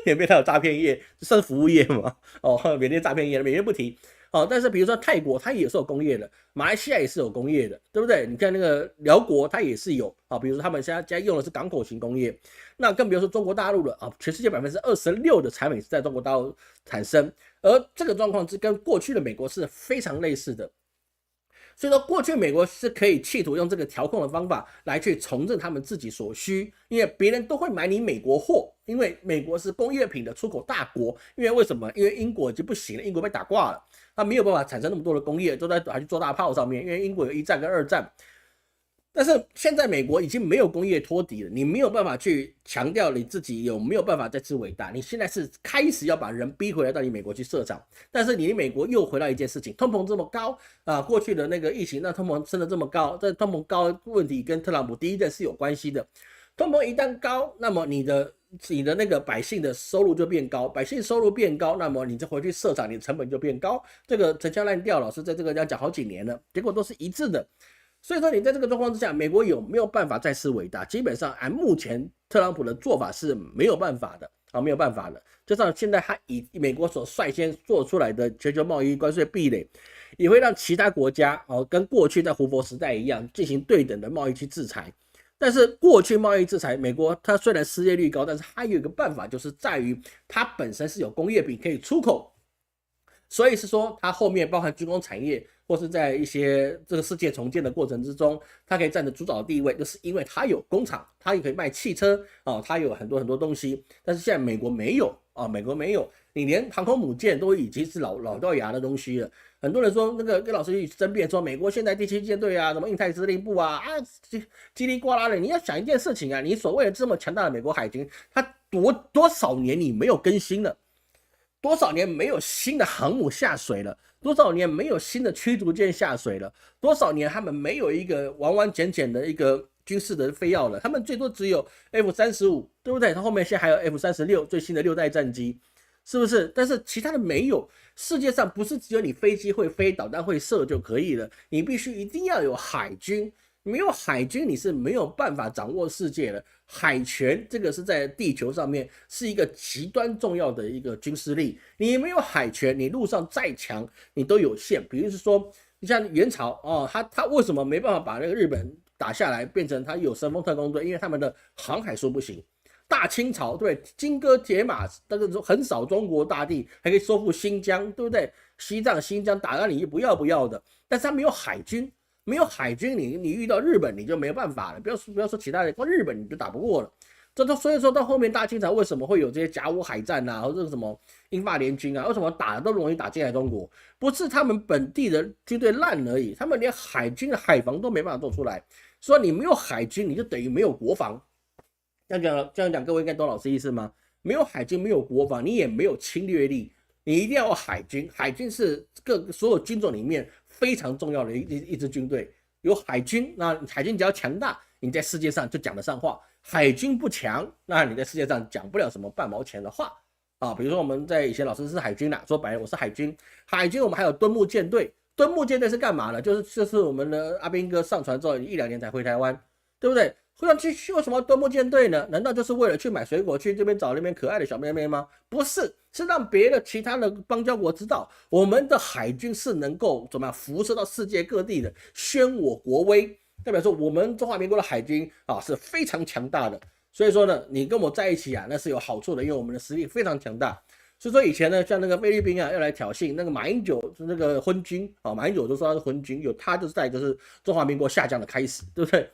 S1: 缅甸它有诈骗业，算是服务业嘛？哦，缅甸诈骗业，缅甸不提。哦，但是比如说泰国，它也是有工业的，马来西亚也是有工业的，对不对？你看那个辽国，它也是有啊，比如说他们现在用的是港口型工业，那更比如说中国大陆的啊，全世界26%的产品是在中国大陆产生，而这个状况是跟过去的美国是非常类似的。所以说，过去美国是可以企图用这个调控的方法来去重振他们自己所需，因为别人都会买你美国货，因为美国是工业品的出口大国。因为为什么？因为英国已经不行了，英国被打挂了，它没有办法产生那么多的工业，都在还去做大炮上面。因为英国有1战跟2战。但是现在美国已经没有工业托底了，你没有办法去强调你自己有没有办法再次伟大。你现在是开始要把人逼回来到你美国去设厂，但是你美国又回到一件事情，通膨这么高啊，过去的那个疫情让通膨升得这么高，这通膨高问题跟特朗普第一任是有关系的。通膨一旦高，那么你的那个百姓的收入就变高，百姓收入变高，那么你再回去设厂，你的成本就变高。这个陈腔滥调，老师在这个要讲好几年了，结果都是一致的。所以说，你在这个状况之下，美国有没有办法再次伟大？基本上按目前特朗普的做法是没有办法的啊，没有办法的。加上现在他以美国所率先做出来的全球贸易关税壁垒，也会让其他国家跟过去在胡佛时代一样进行对等的贸易去制裁。但是过去贸易制裁，美国它虽然失业率高，但是它有一个办法，就是在于它本身是有工业品可以出口，所以是说它后面包含军工产业。或是在一些这个世界重建的过程之中，它可以占着主导地位，就是因为它有工厂，它也可以卖汽车啊，它有很多东西。但是现在美国没有啊，美国没有，你连航空母舰都已经是老掉牙的东西了。很多人说那个跟老师去争辩说，美国现在第7舰队啊，什么印太司令部啊，叽里呱啦的。你要想一件事情啊，你所谓的这么强大的美国海军，它多少年你没有更新了？多少年没有新的航母下水了？多少年没有新的驱逐舰下水了？多少年他们没有一个完完整整的一个军事的飞跃了？他们最多只有 F-35，对不对？他后面现在还有 F-36最新的6代战机，是不是？但是其他的没有。世界上不是只有你飞机会飞、导弹会射就可以了，你必须一定要有海军。没有海军，你是没有办法掌握世界的。海权这个是在地球上面是一个极端重要的一个军事力。你没有海权，你陆上再强，你都有限。比如说，你像元朝哦，他为什么没办法把那个日本打下来，变成他有神风特工队？因为他们的航海术不行。大清朝对金戈铁马，那个横扫中国大地，还可以收复新疆，对不对？西藏、新疆打到你不要的，但是他没有海军。没有海军，你遇到日本你就没有办法了。不要说其他人，光日本你就打不过了。所以说到后面大清朝为什么会有这些甲午海战啊，或者什么英法联军啊？为什么打都容易打进来中国？不是他们本地的军队烂而已，他们连海军的海防都没办法做出来。所以你没有海军，你就等于没有国防。这样讲，各位应该懂老师意思吗？没有海军，没有国防，你也没有侵略力。你一定要有海军，海军是所有军种里面非常重要的一支军队。有海军，那海军只要强大，你在世界上就讲得上话。海军不强，那你在世界上讲不了什么半毛钱的话啊。比如说我们在以前老师是海军啦，说白了我是海军。海军我们还有敦睦舰队，敦睦舰队是干嘛的？就是我们的阿兵哥上船之后1-2年才回台湾，对不对？会让去为什么敦睦舰队呢？难道就是为了去买水果，去这边找那边可爱的小妹妹吗？不是，是让别的其他的邦交国知道，我们的海军是能够怎么样辐射到世界各地的，宣我国威，代表说我们中华民国的海军啊是非常强大的。所以说呢，你跟我在一起啊，那是有好处的，因为我们的实力非常强大。所以说以前呢，像那个菲律宾啊要来挑衅那个马英九那个昏君啊，马英九就说他是昏君，有他就是中华民国下降的开始，对不对？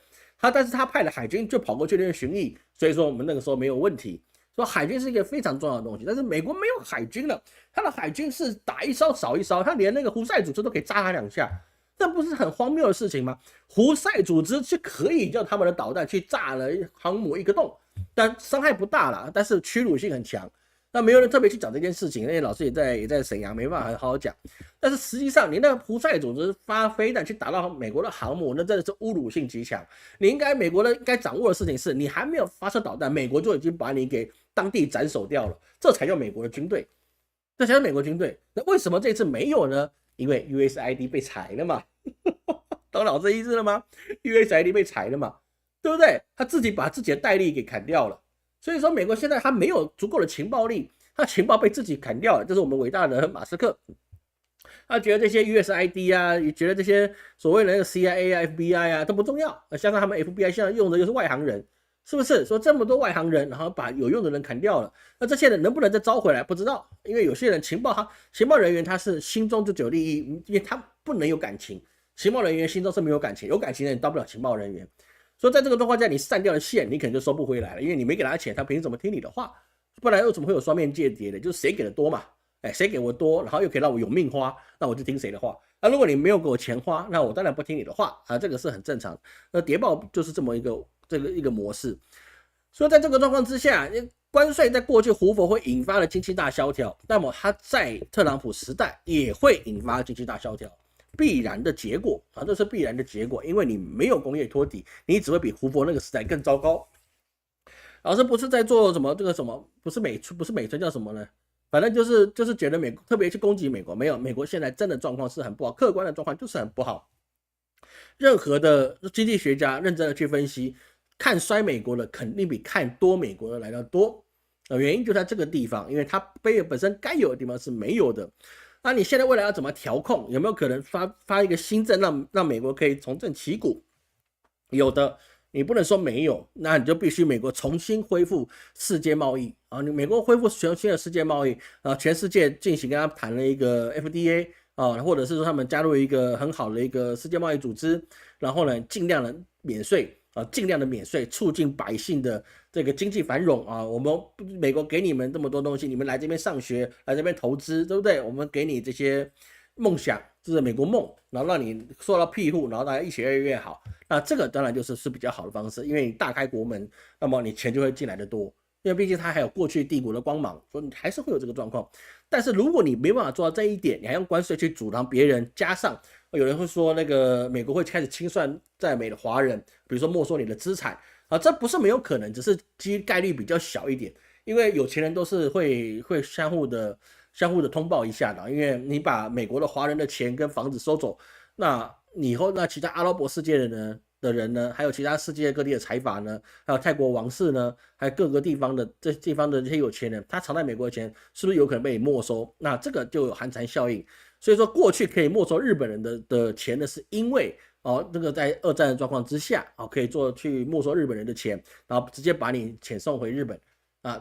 S1: 但是他派的海军就跑过去那边巡弋，所以说我们那个时候没有问题。说海军是一个非常重要的东西，但是美国没有海军了，他的海军是打一烧少一烧，他连那个胡塞组织都可以炸他2下，这不是很荒谬的事情吗？胡塞组织是可以叫他们的导弹去炸了航母一个洞，但伤害不大啦，但是屈辱性很强。那没有人特别去讲这件事情，因为老师也在沈阳，没办法好好讲。但是实际上，你那个胡塞组织发飞弹去打到美国的航母，那真的是侮辱性极强。美国应该掌握的事情是，你还没有发射导弹，美国就已经把你给当地斩首掉了，这才叫美国的军队，这才是美国军队。那为什么这次没有呢？因为 USID 被裁了嘛，懂老师意思了吗 ？USID 被裁了嘛，对不对？他自己把自己的代理给砍掉了。所以说，美国现在他没有足够的情报力，他情报被自己砍掉了。这是我们伟大的马斯克，他觉得这些 USID 啊，也觉得这些所谓的那个 CIA 啊、FBI 啊都不重要。加上他们 FBI 现在用的就是外行人，是不是？说这么多外行人，然后把有用的人砍掉了，那这些人能不能再招回来？不知道，因为有些人情报人员他是心中就只有利益，因为他不能有感情。情报人员心中是没有感情，有感情的人当不了情报人员。所以在这个状况下，你散掉了线，你可能就收不回来了，因为你没给他钱，他凭什么听你的话？不然又怎么会有双面间谍的？就是谁给的多嘛，谁给我多，然后又可以让我有命花，那我就听谁的话。那如果你没有给我钱花，那我当然不听你的话啊，这个是很正常的。那谍报就是这么一个模式。所以在这个状况之下，关税在过去胡佛会引发了经济大萧条，那么它在特朗普时代也会引发经济大萧条。必然的结果啊，这是必然的结果，因为你没有工业托底，你只会比胡佛那个时代更糟糕。老师不是在做什么这个什么，不是美村叫什么呢？反正就是觉得美国特别去攻击美国，没有，美国现在真的状况是很不好，客观的状况就是很不好。任何的经济学家认真的去分析，看衰美国的肯定比看多美国的来得多。原因就在这个地方，因为它本身该有的地方是没有的。那你现在未来要怎么调控？有没有可能发一个新政，让美国可以重振旗鼓？有的，你不能说没有，那你就必须美国重新恢复世界贸易啊！你美国恢复全新的世界贸易啊，全世界进行跟他谈了一个 FDA 啊，或者是说他们加入一个很好的一个世界贸易组织，然后呢，尽量的免税。尽量的免税，促进百姓的这个经济繁荣啊！我们美国给你们这么多东西，你们来这边上学，来这边投资，对不对？我们给你这些梦想，这是美国梦，然后让你受到庇护，然后大家一起越来越好。那这个当然是比较好的方式，因为你大开国门，那么你钱就会进来的多。因为毕竟它还有过去帝国的光芒，所以你还是会有这个状况。但是如果你没办法做到这一点，你还用关税去阻挡别人，加上有人会说那个美国会开始清算在美的华人，比如说没收你的资产啊，这不是没有可能，只是概率比较小一点，因为有钱人都是会相互的通报一下的，因为你把美国的华人的钱跟房子收走，那你以后那其他阿拉伯世界的人呢，还有其他世界各地的财阀呢，还有泰国王室呢，还有各个地方的这些有钱人，他藏在美国的钱是不是有可能被你没收？那这个就有寒蝉效应。所以说过去可以没收日本人的钱呢，是因为这个在二战的状况之下可以去没收日本人的钱，然后直接把你遣送回日本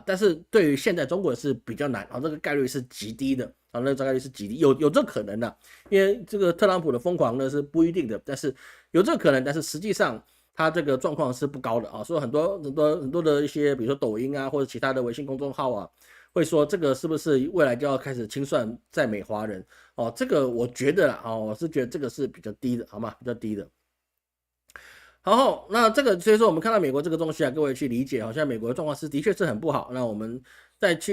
S1: 但是对于现在中国是比较难这个概率是极低的那个概率是极低，有这可能的因为这个特朗普的疯狂呢是不一定的，但是有这可能，但是实际上他这个状况是不高的所以很多的一些，比如说抖音或者其他的微信公众号会说这个是不是未来就要开始清算在美华人这个我觉得我是觉得这个是比较低的，好吗？比较低的。好，那这个所以说我们看到美国这个东西各位去理解现在美国的状况的确是很不好。那我们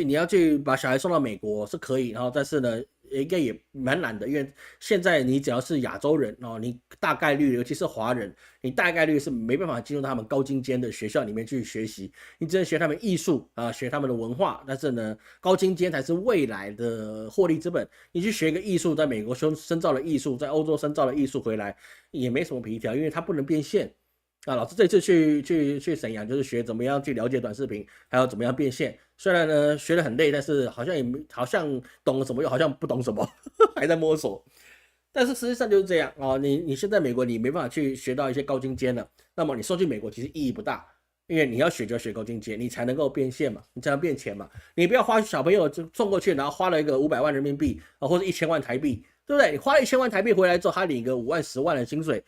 S1: 你要去把小孩送到美国是可以，但是呢，应该也蛮难的，因为现在你只要是亚洲人你大概率，尤其是华人，你大概率是没办法进入他们高精尖的学校里面去学习，你只能学他们艺术学他们的文化。但是呢，高精尖才是未来的获利之本。你去学一个艺术，在美国深造了艺术，在欧洲深造了艺术回来，也没什么皮条，因为它不能变现。老师这次去沈阳就是学怎么样去了解短视频，还有怎么样变现。虽然呢学得很累，但是好像懂了什么，又好像不懂什么，还在摸索。但是实际上就是这样你现在美国你没办法去学到一些高精尖了，那么你送去美国其实意义不大，因为你要学就要学高精尖，你才能够变现嘛，你才能变钱嘛。你不要花小朋友就送过去，然后花了一个500万人民币或者1000万台币，对不对？你花了1000万台币回来之后，他领一个5万10万的薪水。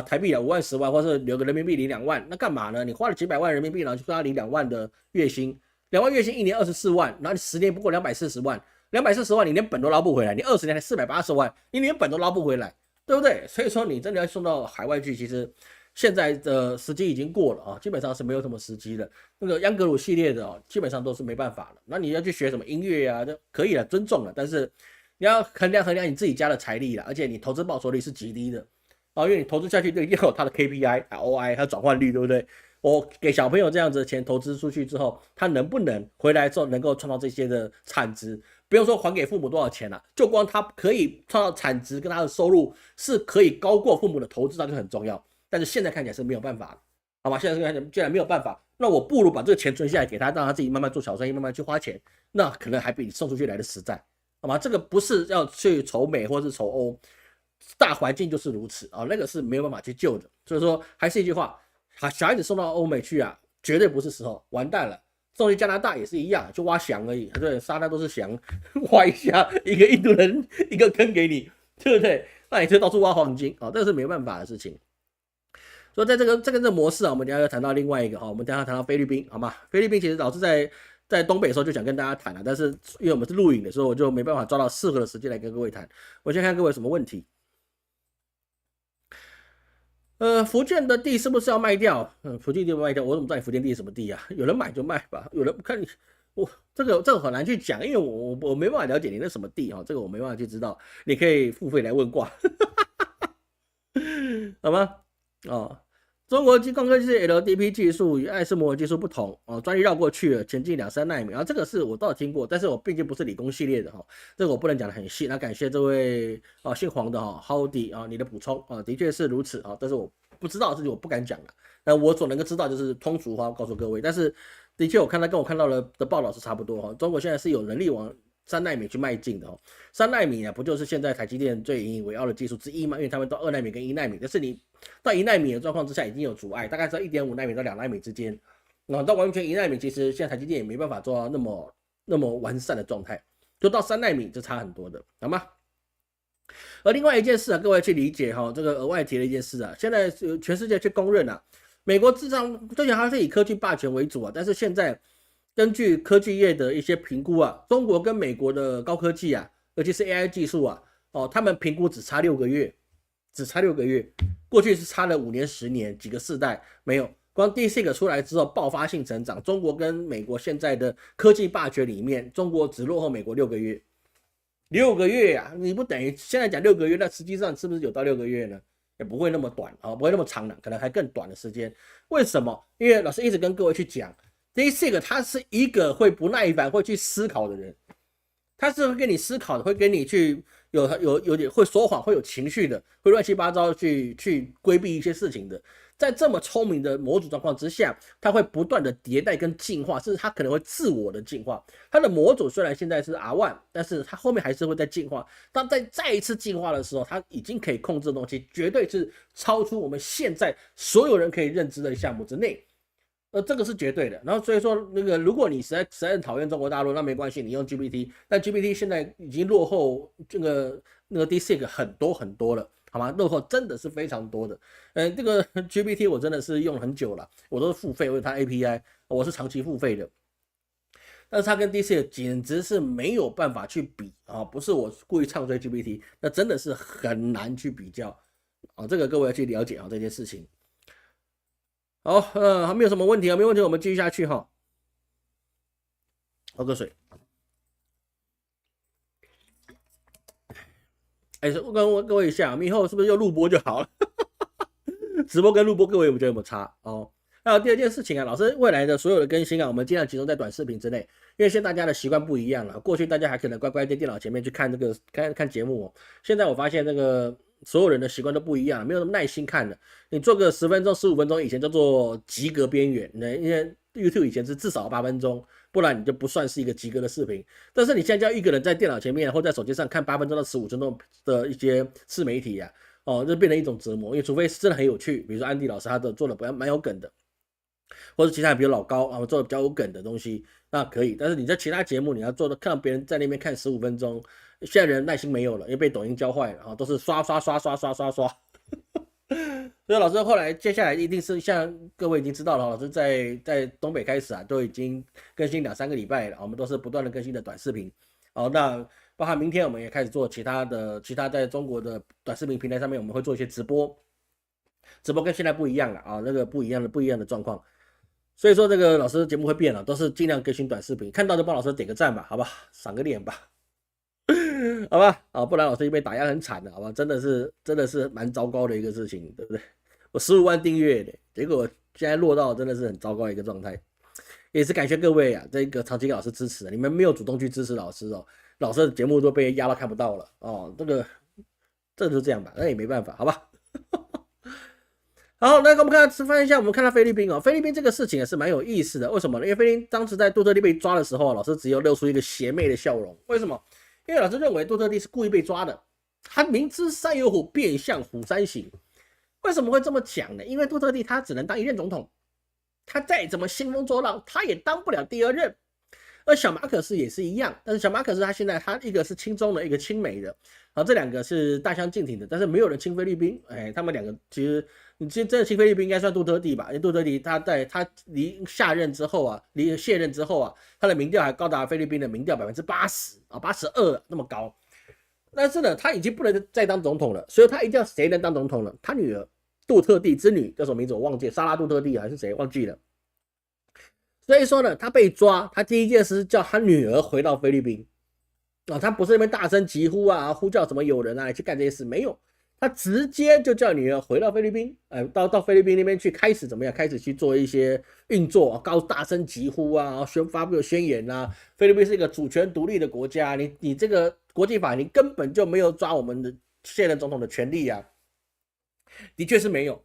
S1: 台币5万10万，或是留个人民币领2万，那干嘛呢？你花了几百万人民币，然后就跟他领2万的月薪，2万月薪1年24万，然后你10年不过240万，240万你连本都捞不回来，你20年才480万，你连本都捞不回来，对不对？所以说你真的要送到海外去，其实现在的时机已经过了基本上是没有什么时机了。那个央格鲁系列的基本上都是没办法了。那你要去学什么音乐就可以了，尊重了，但是你要衡量你自己家的财力了，而且你投资报酬率是极低的。因为你投资下去就一定有它的 KPI、OI 还有转换率，对不对？我给小朋友这样子的钱投资出去之后，他能不能回来之后能够创造这些的产值？不用说还给父母多少钱就光他可以创造产值跟他的收入是可以高过父母的投资，那就很重要。但是现在看起来是没有办法，好吗？现在看起来既然没有办法，那我不如把这个钱存下来给他，让他自己慢慢做小生意，慢慢去花钱，那可能还比你送出去来的实在，好吗？这个不是要去仇美或是仇欧。大环境就是如此那个是没有办法去救的。所以说还是一句话，小孩子送到欧美去绝对不是时候，完蛋了。送去加拿大也是一样，就挖翔而已，对，沙滩都是翔，挖一下，一个印度人一个坑给你，对不对？那你就到处挖黄金这是没办法的事情。所以在这个模式我们等一下要谈到另外一个我们等一下谈到菲律宾，好吗？菲律宾其实老师在东北的时候就想跟大家谈但是因为我们是录影的时候，我就没办法抓到适合的时间来跟各位谈。我先看各位有什么问题。福建的地是不是要卖掉？福建地卖掉，我怎么知道你福建地是什么地有人买就卖吧，有人看你，这个很难去讲，因为我没办法了解你那什么地这个我没办法去知道。你可以付费来问卦，好吗？中国光刻机 LDP 技术与爱斯摩尔技术不同专利绕过去了，前进2-3奈米这个是我倒是听过，但是我毕竟不是理工系列的这个我不能讲得很细。那感谢这位姓黄的Howdy 你的补充的确是如此但是我不知道的事情我不敢讲了。那我所能够知道就是通俗话告诉各位，但是的确跟我看到的报道是差不多中国现在是有能力往3奈米去迈进的3奈米不就是现在台积电最引以为傲的技术之一吗？因为他们到2奈米跟1奈米，但是你到1奈米的状况之下已经有阻碍，大概在1.5奈米到2奈米之间到完全1奈米，其实现在台积电也没办法做到那么完善的状态，就到3奈米就差很多的，好吗？而另外一件事各位去理解这个额外提的一件事现在全世界去公认美国之前还是以科技霸权为主但是现在根据科技业的一些评估中国跟美国的高科技尤其是 AI 技术他们评估只差6个月，过去是差了5年10年几个世代，没有，光 DeepSeek 出来之后爆发性成长，中国跟美国现在的科技霸权里面，中国只落后美国6个月。6个月啊，你不等于现在讲6个月，那实际上是不是有到6个月呢？也不会那么短啊，不会那么长的，可能还更短的时间。为什么？因为老师一直跟各位去讲，DeepSeek 他是一个会不耐烦、会去思考的人，他是会跟你思考的，会跟你去有点会说谎、会有情绪的，会乱七八糟去规避一些事情的。在这么聪明的模组状况之下，它会不断的迭代跟进化，甚至它可能会自我的进化。它的模组虽然现在是 R1，但是它后面还是会再进化。当再一次进化的时候，它已经可以控制的东西，绝对是超出我们现在所有人可以认知的项目之内。这个是绝对的。然后所以说，如果你实在很讨厌中国大陆，那没关系，你用 GPT。但 GPT 现在已经落后DeepSeek 很多很多了。好吗？落后真的是非常多的。这个 GPT 我真的是用很久了，我都是付费，我有它 API， 我是长期付费的。但是它跟 DeepSeek 简直是没有办法去比啊！不是我故意唱衰 GPT， 那真的是很难去比较啊！这个各位要去了解啊这件事情。好，还没有什么问题啊？没有问题，我们继续下去哈。喝个水。我跟各位一下，我们以后是不是又录播就好了？直播跟录播，各位有没有觉得有没有差哦？还有第二件事情啊，老师未来的所有的更新啊，我们尽量集中在短视频之内，因为现在大家的习惯不一样了。过去大家还可能乖乖在电脑前面去看看节目哦，现在我发现所有人的习惯都不一样，没有那么耐心看了。你做个10分钟、15分钟，以前叫做及格边缘，因为 YouTube 以前是至少8分钟，不然你就不算是一个及格的视频。但是你现在叫一个人在电脑前面或在手机上看8分钟到15分钟的一些自媒体啊，这变成一种折磨。因为除非是真的很有趣，比如说安迪老师他的做的蛮有梗的，或者其他人比如老高啊做的比较有梗的东西，那可以。但是你在其他节目你要做的，看别人在那边看15分钟，现在人耐心没有了，因为被抖音教坏了，都是刷。所以老师后来接下来一定是像各位已经知道了，老师在东北开始啊，都已经更新2-3个礼拜了，我们都是不断的更新的短视频。那包含明天我们也开始做其他在中国的短视频平台上面，我们会做一些直播跟现在不一样了啊，那个不一样的状况。所以说这个老师的节目会变了，都是尽量更新短视频，看到就帮老师点个赞吧，好吧，赏个脸吧。好吧，不然老师被打压很惨的，好吧，真的是蛮糟糕的一个事情，对不对？我15万订阅的，结果现在落到真的是很糟糕的一个状态，也是感谢各位啊，这个长期给老师支持的，你们没有主动去支持老师哦，老师的节目都被压到看不到了哦，这就这样吧，那也没办法，好吧。好，那我们翻一下，我们看到菲律宾哦，菲律宾这个事情也是蛮有意思的，为什么呢？因为菲律宾当时在杜特地被抓的时候，老师只有露出一个邪魅的笑容，为什么？因为老师认为杜特地是故意被抓的，他明知山有虎，便向虎山行。为什么会这么讲呢？因为杜特地他只能当1任总统，他再怎么兴风作浪，他也当不了第2任。而小马可斯也是一样，但是小马可斯他现在他一个是亲中的，一个亲美的，这2个是大相径庭的，但是没有人亲菲律宾。他们2个其实你真的亲菲律宾应该算杜特地吧？因为杜特地他离卸任之后啊，他的民调还高达菲律宾的民调80%啊，82%那么高。但是呢，他已经不能再当总统了，所以他一定要谁能当总统呢？他女儿杜特地之女叫什么名字我忘记了，莎拉杜特地还是谁忘记了。所以说呢，他被抓，他第一件事是叫他女儿回到菲律宾他不是那边大声疾呼啊，呼叫什么友人啊去干这些事，没有，他直接就叫女儿回到菲律宾，到菲律宾那边去开始怎么样？开始去做一些运作，大声疾呼啊，发布宣言啊，菲律宾是一个主权独立的国家，你这个国际法你根本就没有抓我们的现任总统的权利啊，的确是没有。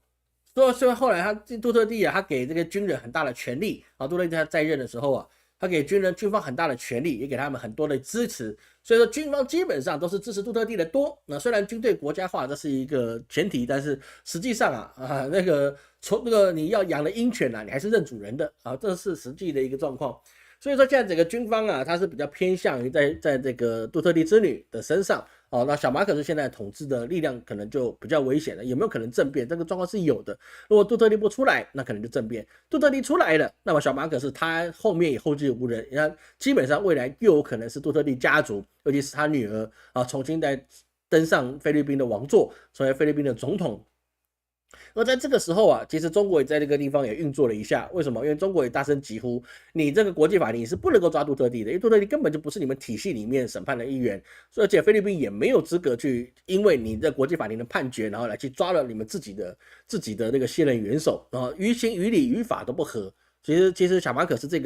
S1: 所以后来杜特地他给这个军人很大的权利杜特地他在任的时候他给军方很大的权利，也给他们很多的支持，所以说军方基本上都是支持杜特地的多。那虽然军队国家化这是一个前提，但是实际上从你要养的鹰犬你还是认主人的这是实际的一个状况。所以说现在整个军方他是比较偏向于在这个杜特地之女的身上那小马可是现在统治的力量可能就比较危险了，有没有可能政变？这个状况是有的。如果杜特地不出来，那可能就政变；杜特地出来了，那么小马可是他后面也后继无人，基本上未来又有可能是杜特地家族，尤其是他女儿重新再登上菲律宾的王座，成为菲律宾的总统。而在这个时候啊，其实中国也在这个地方也运作了一下。为什么？因为中国也大声疾呼，你这个国际法庭是不能够抓杜特地的，因为杜特地根本就不是你们体系里面审判的一员，而且菲律宾也没有资格去因为你的国际法庭的判决，然后来去抓了你们自己的那个现任元首啊，于情于理于法都不合。其实小马可是这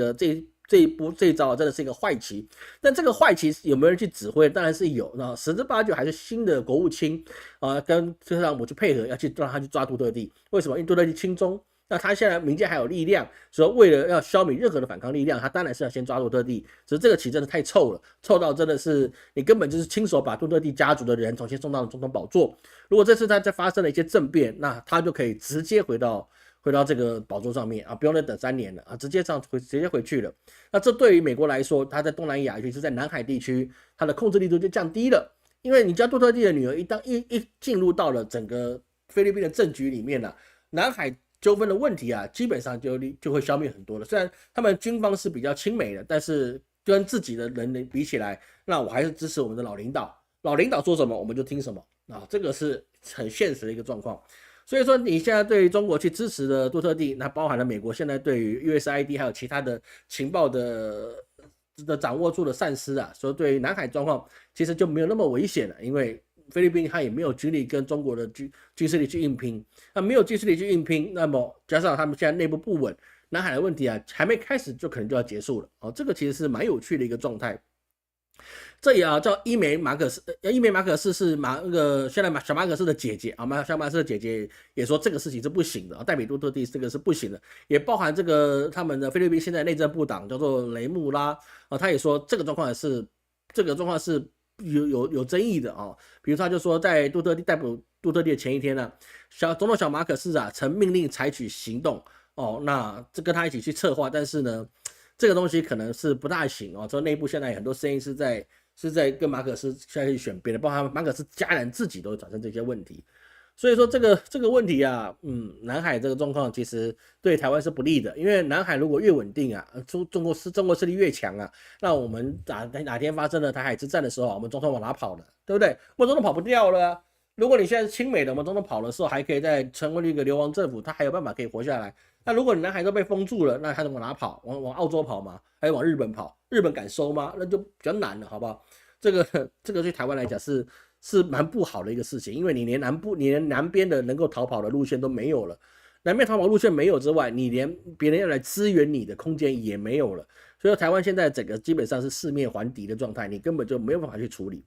S1: 一招啊，真的是一个坏棋。但这个坏棋有没有人去指挥？当然是有。那十之八九还是新的国务卿跟特朗普去配合，要去让他去抓杜特地。为什么？因为杜特地亲中，那他现在民间还有力量，所以为了要消弭任何的反抗力量，他当然是要先抓杜特地。只是这个棋真的太臭了，臭到真的是你根本就是亲手把杜特地家族的人重新送到了总统宝座。如果这次他再发生了一些政变，那他就可以直接回到这个宝座上面啊，不用再等3年了啊，直接回去了。那这对于美国来说，他在东南亚，尤其是在南海地区，他的控制力度就降低了。因为你家杜特地的女儿一进入到了整个菲律宾的政局里面呢、南海纠纷的问题啊，基本上就会消灭很多了。虽然他们军方是比较亲美的，但是跟自己的人比起来，那我还是支持我们的老领导。老领导说什么，我们就听什么啊，这个是很现实的一个状况。所以说，你现在对于中国去支持的杜特地，那包含了美国现在对于 USID 还有其他的情报的掌握住的善思啊，所以对于南海状况其实就没有那么危险了，因为菲律宾它也没有军力跟中国的军事力去硬拼，那没有军事力去硬拼，那么加上他们现在内部不稳，南海的问题啊还没开始就可能就要结束了哦，这个其实是蛮有趣的一个状态。这也叫伊梅马可斯，伊梅马可斯是现在小马可斯的姐姐啊，小马可斯的姐姐也说这个事情是不行的，代比杜特地这个是不行的，也包含这个他们的菲律宾现在内政部长叫做雷穆拉啊，他也说这个状况是有争议的啊，比如他就说在杜特地逮捕杜特地的前一天呢，总统小马可斯啊曾命令采取行动哦，那这跟他一起去策划，但是呢。这个东西可能是不大行哦，这内部现在很多声音是在跟马可斯下去选边的，包括马可斯家人自己都产生这些问题，所以说这个问题啊，南海这个状况其实对台湾是不利的，因为南海如果越稳定啊，中国势力越强啊，那我们哪天发生了台海之战的时候，我们总统往哪跑呢？对不对？我们总统跑不掉了啊。如果你现在是亲美的，我们总统跑的时候还可以再成为一个流亡政府，他还有办法可以活下来。那如果你南海都被封住了，那他往哪跑？往澳洲跑吗？还是往日本跑？日本敢收吗？那就比较难了，好不好？这个对台湾来讲是蛮不好的一个事情，因为你连南边的能够逃跑的路线都没有了，南边逃跑路线没有之外，你连别人要来支援你的空间也没有了，所以台湾现在整个基本上是四面环敌的状态，你根本就没有办法去处理。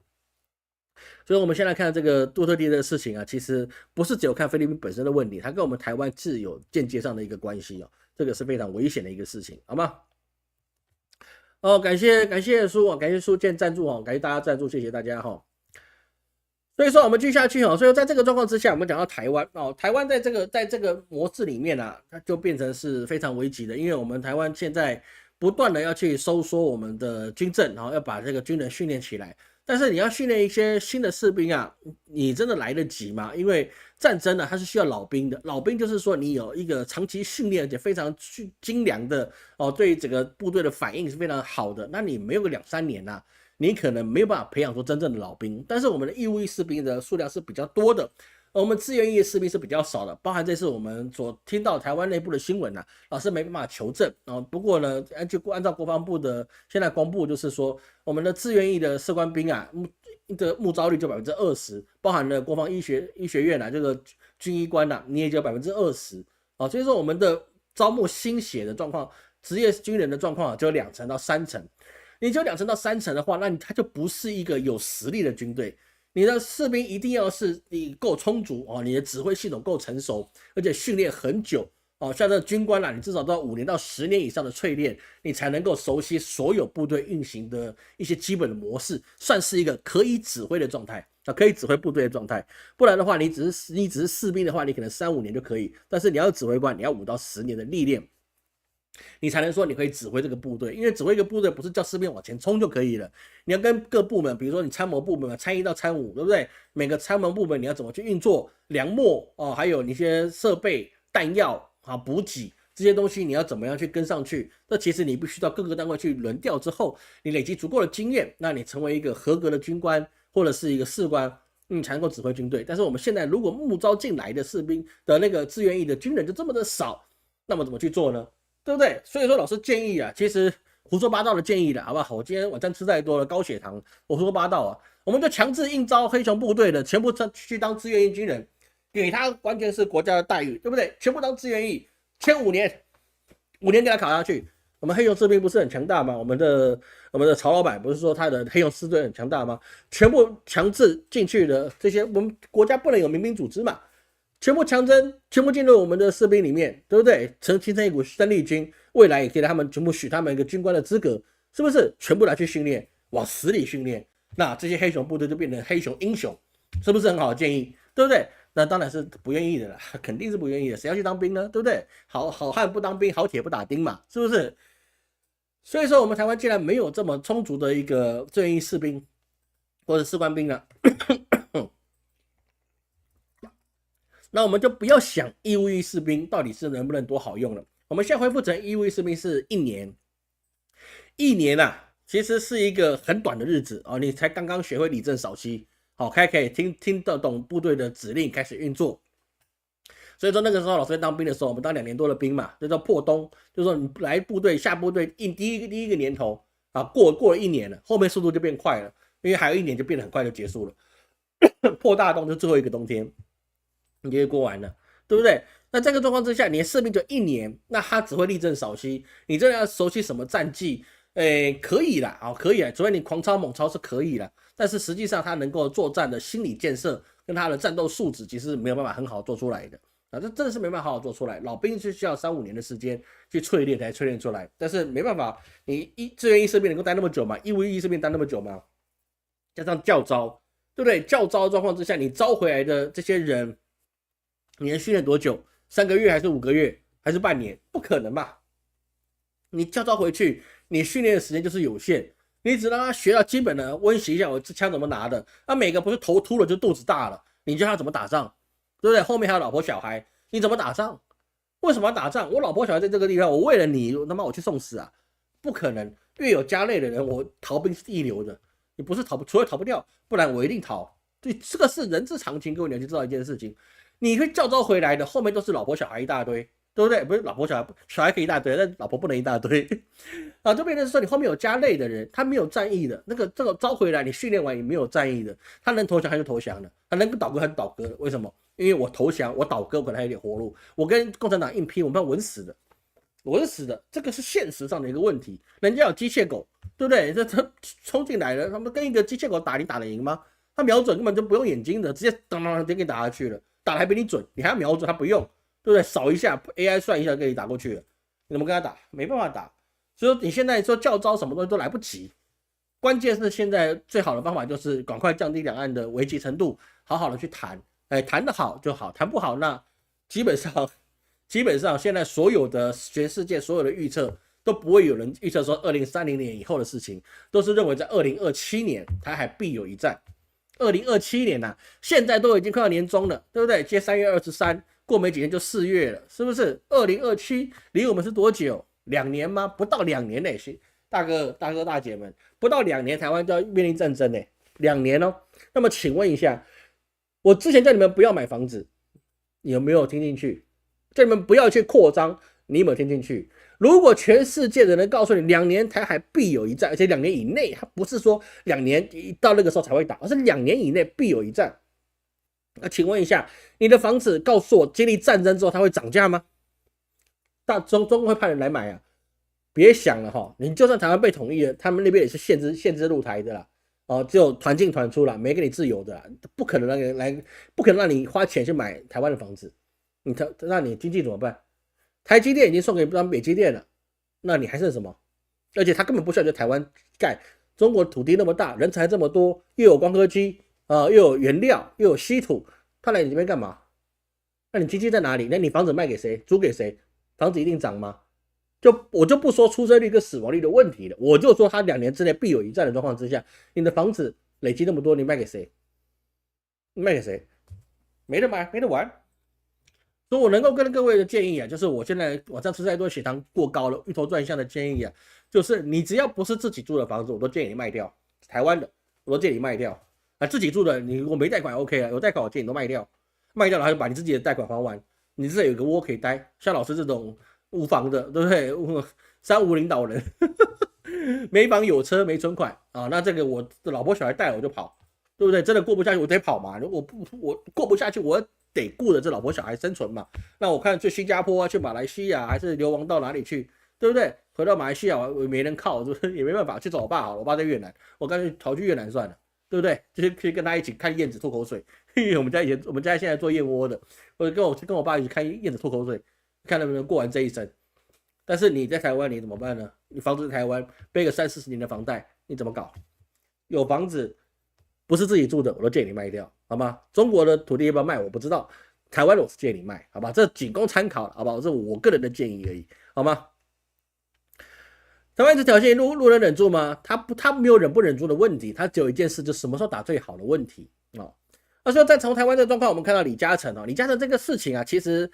S1: 所以，我们先来看这个杜特地的事情啊，其实不是只有看菲律宾本身的问题，它跟我们台湾是有间接上的一个关系哦，这个是非常危险的一个事情，好吗？哦，感谢书啊，感谢书建赞助哦，感谢大家赞助，谢谢大家哈。所以说我们继续下去哦，所以在这个状况之下，我们讲到台湾哦，台湾在这个模式里面啊，它就变成是非常危急的，因为我们台湾现在不断的要去收缩我们的军阵，然后要把这个军人训练起来。但是你要训练一些新的士兵啊，你真的来得及吗？因为战争呢，它是需要老兵的。老兵就是说你有一个长期训练而且非常精良的哦，对整个部队的反应是非常好的。那你没有个2-3年啊，你可能没有办法培养出真正的老兵。但是我们的义务役士兵的数量是比较多的。我们志愿役士兵是比较少的，包含这次我们所听到台湾内部的新闻啊，老师没办法求证啊。不过呢，按照国防部的现在公布，就是说我们的志愿役的士官兵啊，募招率就20%，包含了国防医学院啊，这个军医官啊，你也就20%啊。所以说我们的招募新血的状况，职业军人的状况就有2成到3成。你只有2成到3成的话，那它就不是一个有实力的军队。你的士兵一定要是你够充足哦，你的指挥系统够成熟，而且训练很久哦。像这军官啦，你至少都要5年到10年以上的淬炼，你才能够熟悉所有部队运行的一些基本的模式，算是一个可以指挥的状态啊，可以指挥部队的状态。不然的话，你只是士兵的话，你可能3-5年就可以，但是你要指挥官，你要5到10年的历练。你才能说你可以指挥这个部队，因为指挥一个部队不是叫士兵往前冲就可以了，你要跟各部门，比如说你参谋部门参1到参5，对不对？每个参谋部门你要怎么去运作粮秣哦，还有一些设备、弹药啊、补给这些东西，你要怎么样去跟上去？这其实你必须到各个单位去轮调之后，你累积足够的经验，那你成为一个合格的军官或者是一个士官，你才能够指挥军队。但是我们现在如果募招进来的士兵的那个志愿役的军人就这么的少，那么怎么去做呢？对不对？所以说老师建议啊，其实胡说八道的建议了，好不好？我今天晚餐吃太多了，高血糖，我胡说八道啊，我们就强制应招黑熊部队的，全部去当志愿役军人，给他完全是国家的待遇，对不对？全部当志愿役，签5年，5年给他考下去。我们黑熊士兵不是很强大吗？我们的曹老板不是说他的黑熊士队很强大吗？全部强制进去的这些，我们国家不能有民兵组织嘛？全部强征，全部进入我们的士兵里面，对不对？形成一股生力军，未来也给他们全部许他们一个军官的资格，是不是？全部来去训练，往死里训练，那这些黑熊部队就变成黑熊英雄，是不是很好的建议？对不对？那当然是不愿意的啦，肯定是不愿意的，谁要去当兵呢？对不对？好汉不当兵，好铁不打钉嘛，是不是？所以说，我们台湾既然没有这么充足的一个志愿役士兵或者士官兵呢，那我们就不要想义务役士兵到底是能不能多好用了。我们现在恢复成义务役士兵是1年，1年啊，其实是一个很短的日子哦，你才刚刚学会理正少息，好，可以听得懂部队的指令，开始运作。所以说那个时候老师在当兵的时候，我们当2年多的兵嘛，就叫破冬，就是说你来部队下部队第一个年头啊，过了1年了，后面速度就变快了，因为还有1年就变得很快就结束了。破大冬就最后一个冬天。你就过完了，对不对？那这个状况之下，你的士兵就1年，那他只会立正少息。你真的要熟悉什么战绩，可以啦，啊，可以啦，除非你狂抄猛抄是可以啦，但是实际上他能够作战的心理建设跟他的战斗素质，其实没有办法很好做出来的啊，这真的是没办法好好做出来。老兵是需要3、5年的时间去淬炼才淬炼出来，但是没办法，你志愿役士兵能够待那么久吗？义务役士兵待那么久吗？加上教招，对不对？教招的状况之下，你招回来的这些人。你能训练多久？3个月还是5个月还是半年？不可能吧？你教招回去，你训练的时间就是有限，你只让他学到基本的温习一下我这枪怎么拿的。那每个不是头秃了就肚子大了，你教他怎么打仗，对不对？后面还有老婆小孩，你怎么打仗？为什么要打仗？我老婆小孩在这个地方，我为了你，他妈我去送死啊？不可能！越有家累的人，我逃兵是一流的。你不是逃不，除非逃不掉，不然我一定逃。对，这个是人之常情，各位你要去知道一件事情。你会教招回来的，后面都是老婆小孩一大堆，对不对？不是老婆小孩可以一大堆，但老婆不能一大堆啊。就变成说你后面有家累的人，他没有战役的，这个招回来，你训练完也没有战役的，他能投降还是投降的，他能倒戈还是倒戈的？为什么？因为我投降，我倒戈，我可能还有点活路，我跟共产党硬拼，我们要稳死的，稳死的，这个是现实上的一个问题。人家有机械狗，对不对？这冲进来了，他们跟一个机械狗打，你打得赢吗？他瞄准根本就不用眼睛的，直接当当当给你打下去了。打的还比你准，你还要瞄准，他不用，对不对？扫一下 AI 算一下给你打过去了，你怎么跟他打？没办法打。所以你现在说教招什么东西都来不及，关键是现在最好的方法就是赶快降低两岸的危机程度，好好的去谈，谈得好就好，谈不好那基本上现在所有的全世界所有的预测都不会有人预测说2030年以后的事情，都是认为在2027年台海必有一战。2027年啊，现在都已经快要年中了，对不对？接3月23，过没几天就4月了，是不是？2027离我们是多久？2年吗？不到2年嘞，大哥大姐们，不到2年，台湾就要面临战争嘞，2年哦。那么请问一下，我之前叫你们不要买房子，你有没有听进去？叫你们不要去扩张，你有没有听进去？如果全世界的人告诉你2年台海必有一战，而且2年以内，他不是说2年到那个时候才会打，而是2年以内必有一战。那请问一下，你的房子告诉我，经历战争之后它会涨价吗？中国会派人来买啊？别想了哈，你就算台湾被统一了，他们那边也是限制入台的啦，哦，只有团进团出啦，没给你自由的啦，不可能不可能让你花钱去买台湾的房子，那你经济怎么办？台积电已经送给北积电了，那你还剩什么？而且他根本不需要在台湾盖，中国土地那么大，人才这么多，又有光刻机又有原料，又有稀土，他来你这边干嘛？那你经济在哪里？那你房子卖给谁？租给谁？房子一定涨吗？我就不说出生率跟死亡率的问题了，我就说他2年之内必有一战的状况之下，你的房子累积那么多，你卖给谁？卖给谁？没得买，没得玩。所以我能够跟各位的建议啊，就是我现在晚上吃太多，血糖过高了，晕头转向的建议啊，就是你只要不是自己住的房子，我都建议你卖掉。台湾的我都建议你卖掉，啊，自己住的你如果没贷款 OK 了，有贷款我建议你都卖掉，卖掉然后就把你自己的贷款还完，你至少有个窝可以待。像老师这种无房的，对不对？三无领导人，没房有车没存款啊，那这个我的老婆小孩带了我就跑，对不对？真的过不下去我得跑嘛，我过不下去我得顾着这老婆小孩生存嘛。那我看去新加坡啊，去马来西亚还是流亡到哪里去，对不对？回到马来西亚我没人靠，也没办法去找我爸好了，我爸在越南，我干脆逃去越南算了。对不对？就是可以跟他一起看燕子吐口水，因为我们家现在做燕窝的，或者跟我爸一起看燕子吐口水，看能不能过完这一生。但是你在台湾你怎么办呢？你房子在台湾背个30-40年的房贷，你怎么搞？有房子不是自己住的，我都建议你卖掉，好吗？中国的土地要不要卖我不知道，台湾我是建议你卖，好吧？这仅供参考，好不好？这是我个人的建议而已，好吗？台湾这条线路人忍住吗？他没有忍不忍住的问题，他只有一件事，就什么时候打最好的问题哦。那说在从台湾这个状况，我们看到李嘉诚哦，李嘉诚这个事情啊，其实，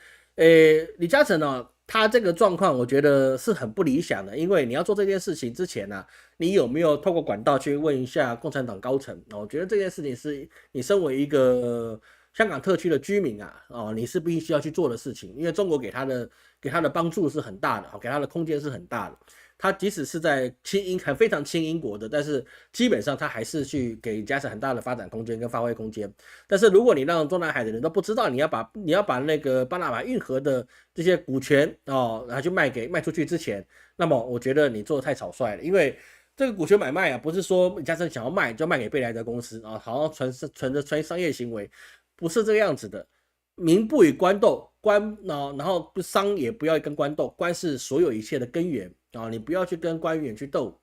S1: 李嘉诚呢，他这个状况我觉得是很不理想的，因为你要做这件事情之前呢、啊，你有没有透过管道去问一下共产党高层？我觉得这件事情是你身为一个香港特区的居民啊，哦，你是必须要去做的事情，因为中国给他的帮助是很大的，给他的空间是很大的。他即使是在非常亲英国的，但是基本上他还是去给嘉诚很大的发展空间跟发挥空间。但是如果你让中南海的人都不知道你要把那个巴拿马运河的这些股权哦，然后就卖出去之前，那么我觉得你做的太草率了，因为这个股权买卖啊，不是说嘉诚想要卖就卖给贝莱德公司啊，好像纯商业行为，不是这个样子的。民不与官斗，然后商也不要跟官斗，官是所有一切的根源啊！你不要去跟官员去斗。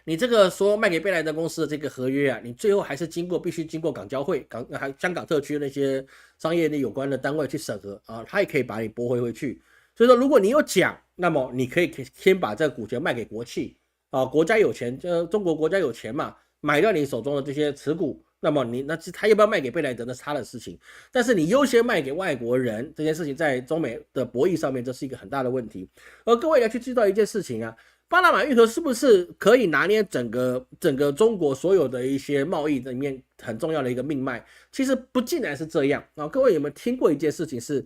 S1: 你这个说卖给贝莱德公司的这个合约啊，你最后还是必须经过港交会、香港特区那些商业的有关的单位去审核啊，他也可以把你驳回去。所以说，如果你有讲，那么你可以先把这个股权卖给国企啊，国家有钱，中国国家有钱嘛，买掉你手中的这些持股。那么他要不要卖给贝莱德那是他的事情，但是你优先卖给外国人这件事情，在中美的博弈上面，这是一个很大的问题。而各位要去知道一件事情啊，巴拿马运河是不是可以拿捏整个中国所有的一些贸易里面很重要的一个命脉？其实不尽然是这样啊。各位有没有听过一件事情是，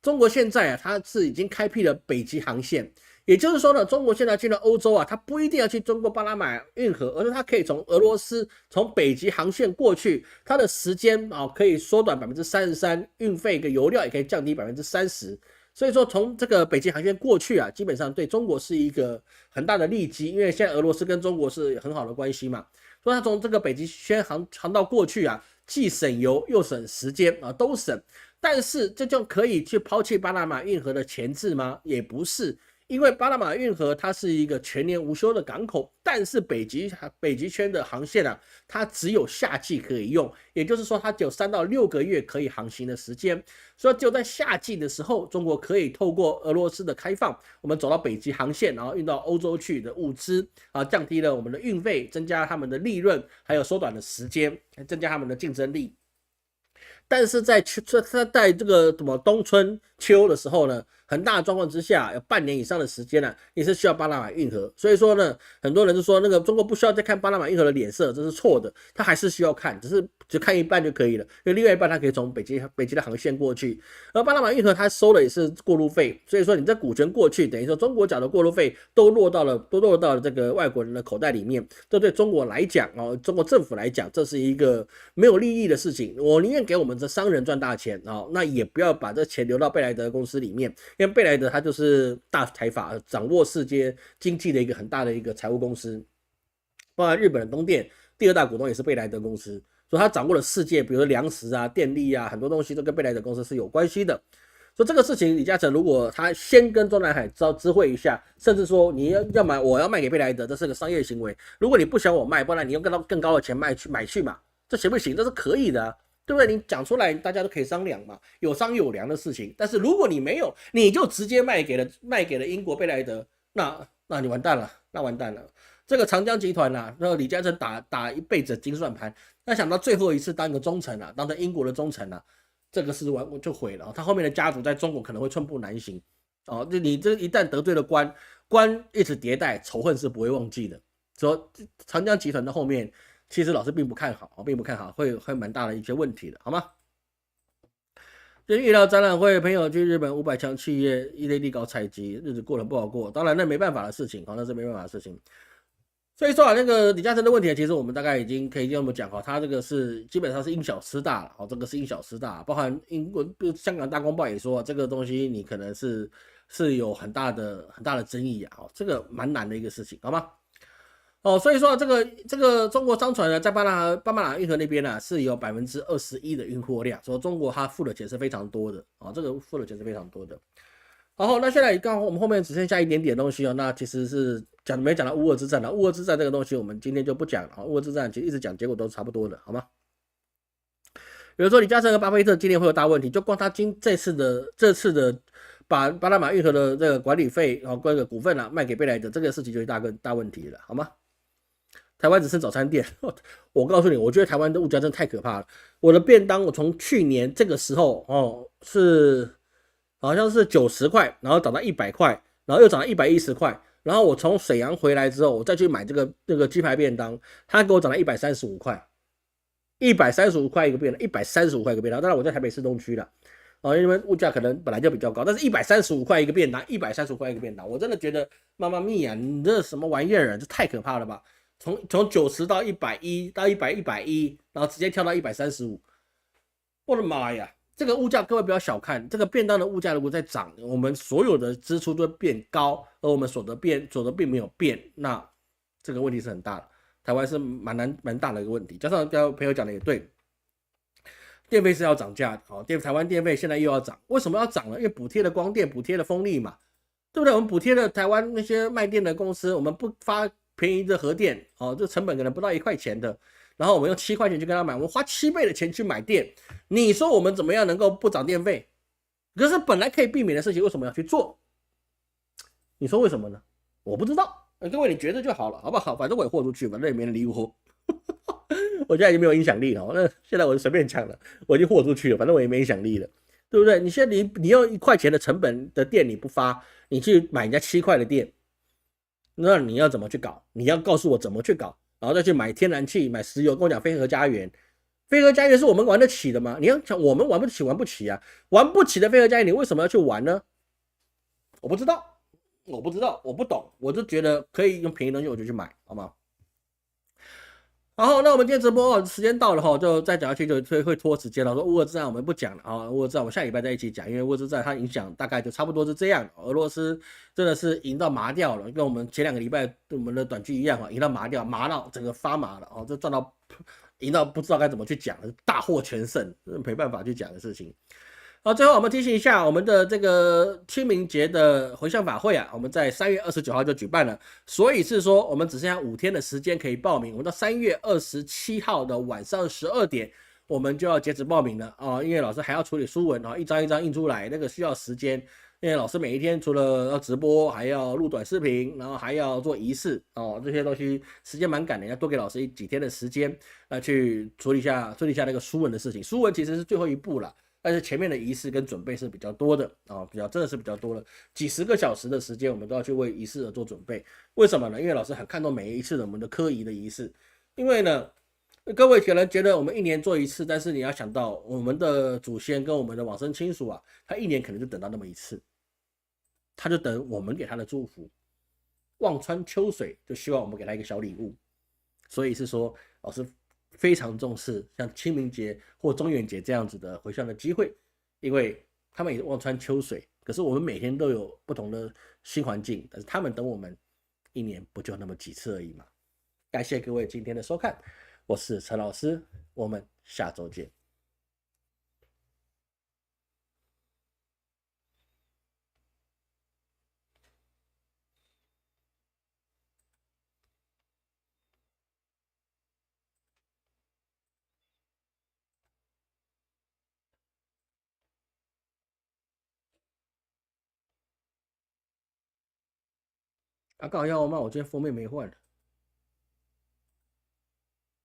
S1: 中国现在啊，它是已经开辟了北极航线。也就是说呢，中国现在去了欧洲啊，它不一定要去中国巴拿马运河，而是它可以从俄罗斯从北极航线过去，它的时间啊可以缩短33%，运费跟油料也可以降低30%。所以说从这个北极航线过去啊，基本上对中国是一个很大的利基，因为现在俄罗斯跟中国是很好的关系嘛，所以它从这个北极圈航道过去啊，既省油又省时间啊，都省。但是这就可以去抛弃巴拿马运河的前置吗？也不是。因为巴拿马运河它是一个全年无休的港口，但是北极圈的航线啊，它只有夏季可以用，也就是说它只有3到6个月可以航行的时间，所以只有在夏季的时候，中国可以透过俄罗斯的开放，我们走到北极航线，然后运到欧洲去的物资啊，降低了我们的运费，增加他们的利润，还有缩短的时间，增加他们的竞争力。但是在这个什么冬春秋的时候呢，很大的状况之下，有半年以上的时间呢、啊，也是需要巴拿马运河。所以说呢，很多人就说那个中国不需要再看巴拿马运河的脸色，这是错的，他还是需要看，只看一半就可以了，因为另外一半它可以从北极的航线过去。而巴拿马运河它收的也是过路费，所以说你这股权过去，等于说中国缴的过路费都落到了这个外国人的口袋里面。这对中国来讲哦，中国政府来讲，这是一个没有利益的事情。我宁愿给我们这商人赚大钱哦，那也不要把这钱流到贝莱德公司里面，因为贝莱德它就是大财阀，掌握世界经济的一个很大的一个财务公司，包含日本的东电第2大股东也是贝莱德公司。所以他掌握了世界，比如说粮食啊、电力啊，很多东西都跟贝莱德公司是有关系的。所以这个事情，李嘉诚如果他先跟中南海知会一下，甚至说你要买，我要卖给贝莱德，这是个商业行为。如果你不想我卖，不然你用更高的钱买去嘛，这行不行？这是可以的啊，对不对？你讲出来，大家都可以商量嘛，有商有量的事情。但是如果你没有，你就直接卖给了英国贝莱德，那你完蛋了，那完蛋了。这个长江集团啊，然后李嘉诚打一辈子金算盘，那想到最后一次当个忠臣啊，当成英国的忠臣啊，这个是就毁了。他后面的家族在中国可能会寸步难行哦。你这一旦得罪了官一直迭代，仇恨是不会忘记的。说长江集团的后面其实老师并不看好，并不看好，会蛮大的一些问题的，好吗？就医疗展览会，朋友去日本500强企业一类地搞采集，日子过得不好过。当然那没办法的事情，那是没办法的事情。所以说啊，那个李嘉诚的问题，其实我们大概已经可以这么讲哈，他这个是基本上是因小失大了，哦，这个是因小失大，包含英国香港大公报也说，这个东西你可能是有很大的争议啊，这个蛮难的一个事情，好吗？哦，所以说这个中国商船呢，在巴拿马运河那边呢，是有21%的运货量，说中国它付的钱是非常多的啊，这个付的钱是非常多的。然后那现在刚好我们后面只剩下一点点东西哦，那其实是没讲到乌俄之战了，乌俄之战这个东西我们今天就不讲了，乌俄之战其实一直讲结果都差不多的，好吗？比如说李嘉诚和巴菲特今年会有大问题，就光他这次的把巴拿马运河的这个管理费然后这个股份啊卖给贝莱德这个事情就是大问题了，好吗？台湾只剩早餐店，我告诉你，我觉得台湾的物价真的太可怕了。我的便当，我从去年这个时候哦，好像是90块，然后涨到100块，然后又涨到110块，然后我从沈阳回来之后，我再去买那个鸡排便当，它给我涨到135块，135块一个便当，135块一个便当。当然我在台北市东区了，哦，因为物价可能本来就比较高，但是135块一个便当，135块一个便当，我真的觉得妈妈咪呀，你这什么玩意儿啊？这太可怕了吧！从90到110到100，110，然后直接跳到135，我的妈呀！这个物价各位不要小看，这个便当的物价如果在涨，我们所有的支出都会变高，而我们所得并没有变，那这个问题是很大的。台湾是蛮大的一个问题，加上刚朋友讲的也对，电费是要涨价的，好，台湾电费现在又要涨，为什么要涨呢？因为补贴了光电，补贴了风力嘛，对不对？我们补贴了台湾那些卖电的公司，我们不发便宜的核电，哦，这成本可能不到1块钱的，然后我们用7块钱去跟他买，我们花7倍的钱去买电，你说我们怎么样能够不涨电费？可是本来可以避免的事情，为什么要去做？你说为什么呢？我不知道，各位你觉得就好了，好不好？反正我也豁出去，反正也没人理我。我现在已经没有影响力了，那现在我就随便讲了，我已经豁出去了，反正我也没影响力了，对不对？你现在你用1块钱的成本的电你不发，你去买人家7块的电，那你要怎么去搞？你要告诉我怎么去搞，然后再去买天然气、买石油，跟我讲飞核家园。飞核家园是我们玩得起的吗？你要讲我们玩不起，玩不起啊！玩不起的飞核家园，你为什么要去玩呢？我不知道，我不知道，我不懂，我就觉得可以用便宜的东西我就去买，好吗？好，那我们今天直播时间到了哈，就再讲下去就会拖时间了。说乌俄之战我们不讲了啊，乌俄之战我们下礼拜再一起讲，因为乌俄之战它影响大概就差不多是这样。俄罗斯真的是赢到麻掉了，跟我们前2个礼拜我们的短剧一样啊，赢到麻掉，麻到整个发麻了哦，这赚到赢到不知道该怎么去讲，大获全胜，没办法去讲的事情。好，最后我们提醒一下，我们的这个清明节的回向法会啊，我们在3月29号就举办了，所以是说我们只剩下5天的时间可以报名，我们到3月27号的晚上12点，我们就要截止报名了啊，因为老师还要处理书文啊，一张一张印出来，那个需要时间，因为老师每一天除了要直播，还要录短视频，然后还要做仪式哦，这些东西时间蛮赶的，要多给老师几天的时间去处理一下那个书文的事情，书文其实是最后一步了。但是前面的仪式跟准备是比较多的啊，真的是比较多的，几十个小时的时间，我们都要去为仪式而做准备。为什么呢？因为老师很看重每一次我们的科仪的仪式。因为呢，各位可能觉得我们1年做一次，但是你要想到我们的祖先跟我们的往生亲属啊，他1年可能就等到那么一次，他就等我们给他的祝福，望穿秋水，就希望我们给他一个小礼物。所以是说，老师非常重视像清明节或中元节这样子的回向的机会，因为他们也望穿秋水，可是我们每天都有不同的新环境，但是他们等我们1年不就那么几次而已嘛。感谢各位今天的收看，我是陈老师，我们下周见。刚好要吗？我今天封面没换。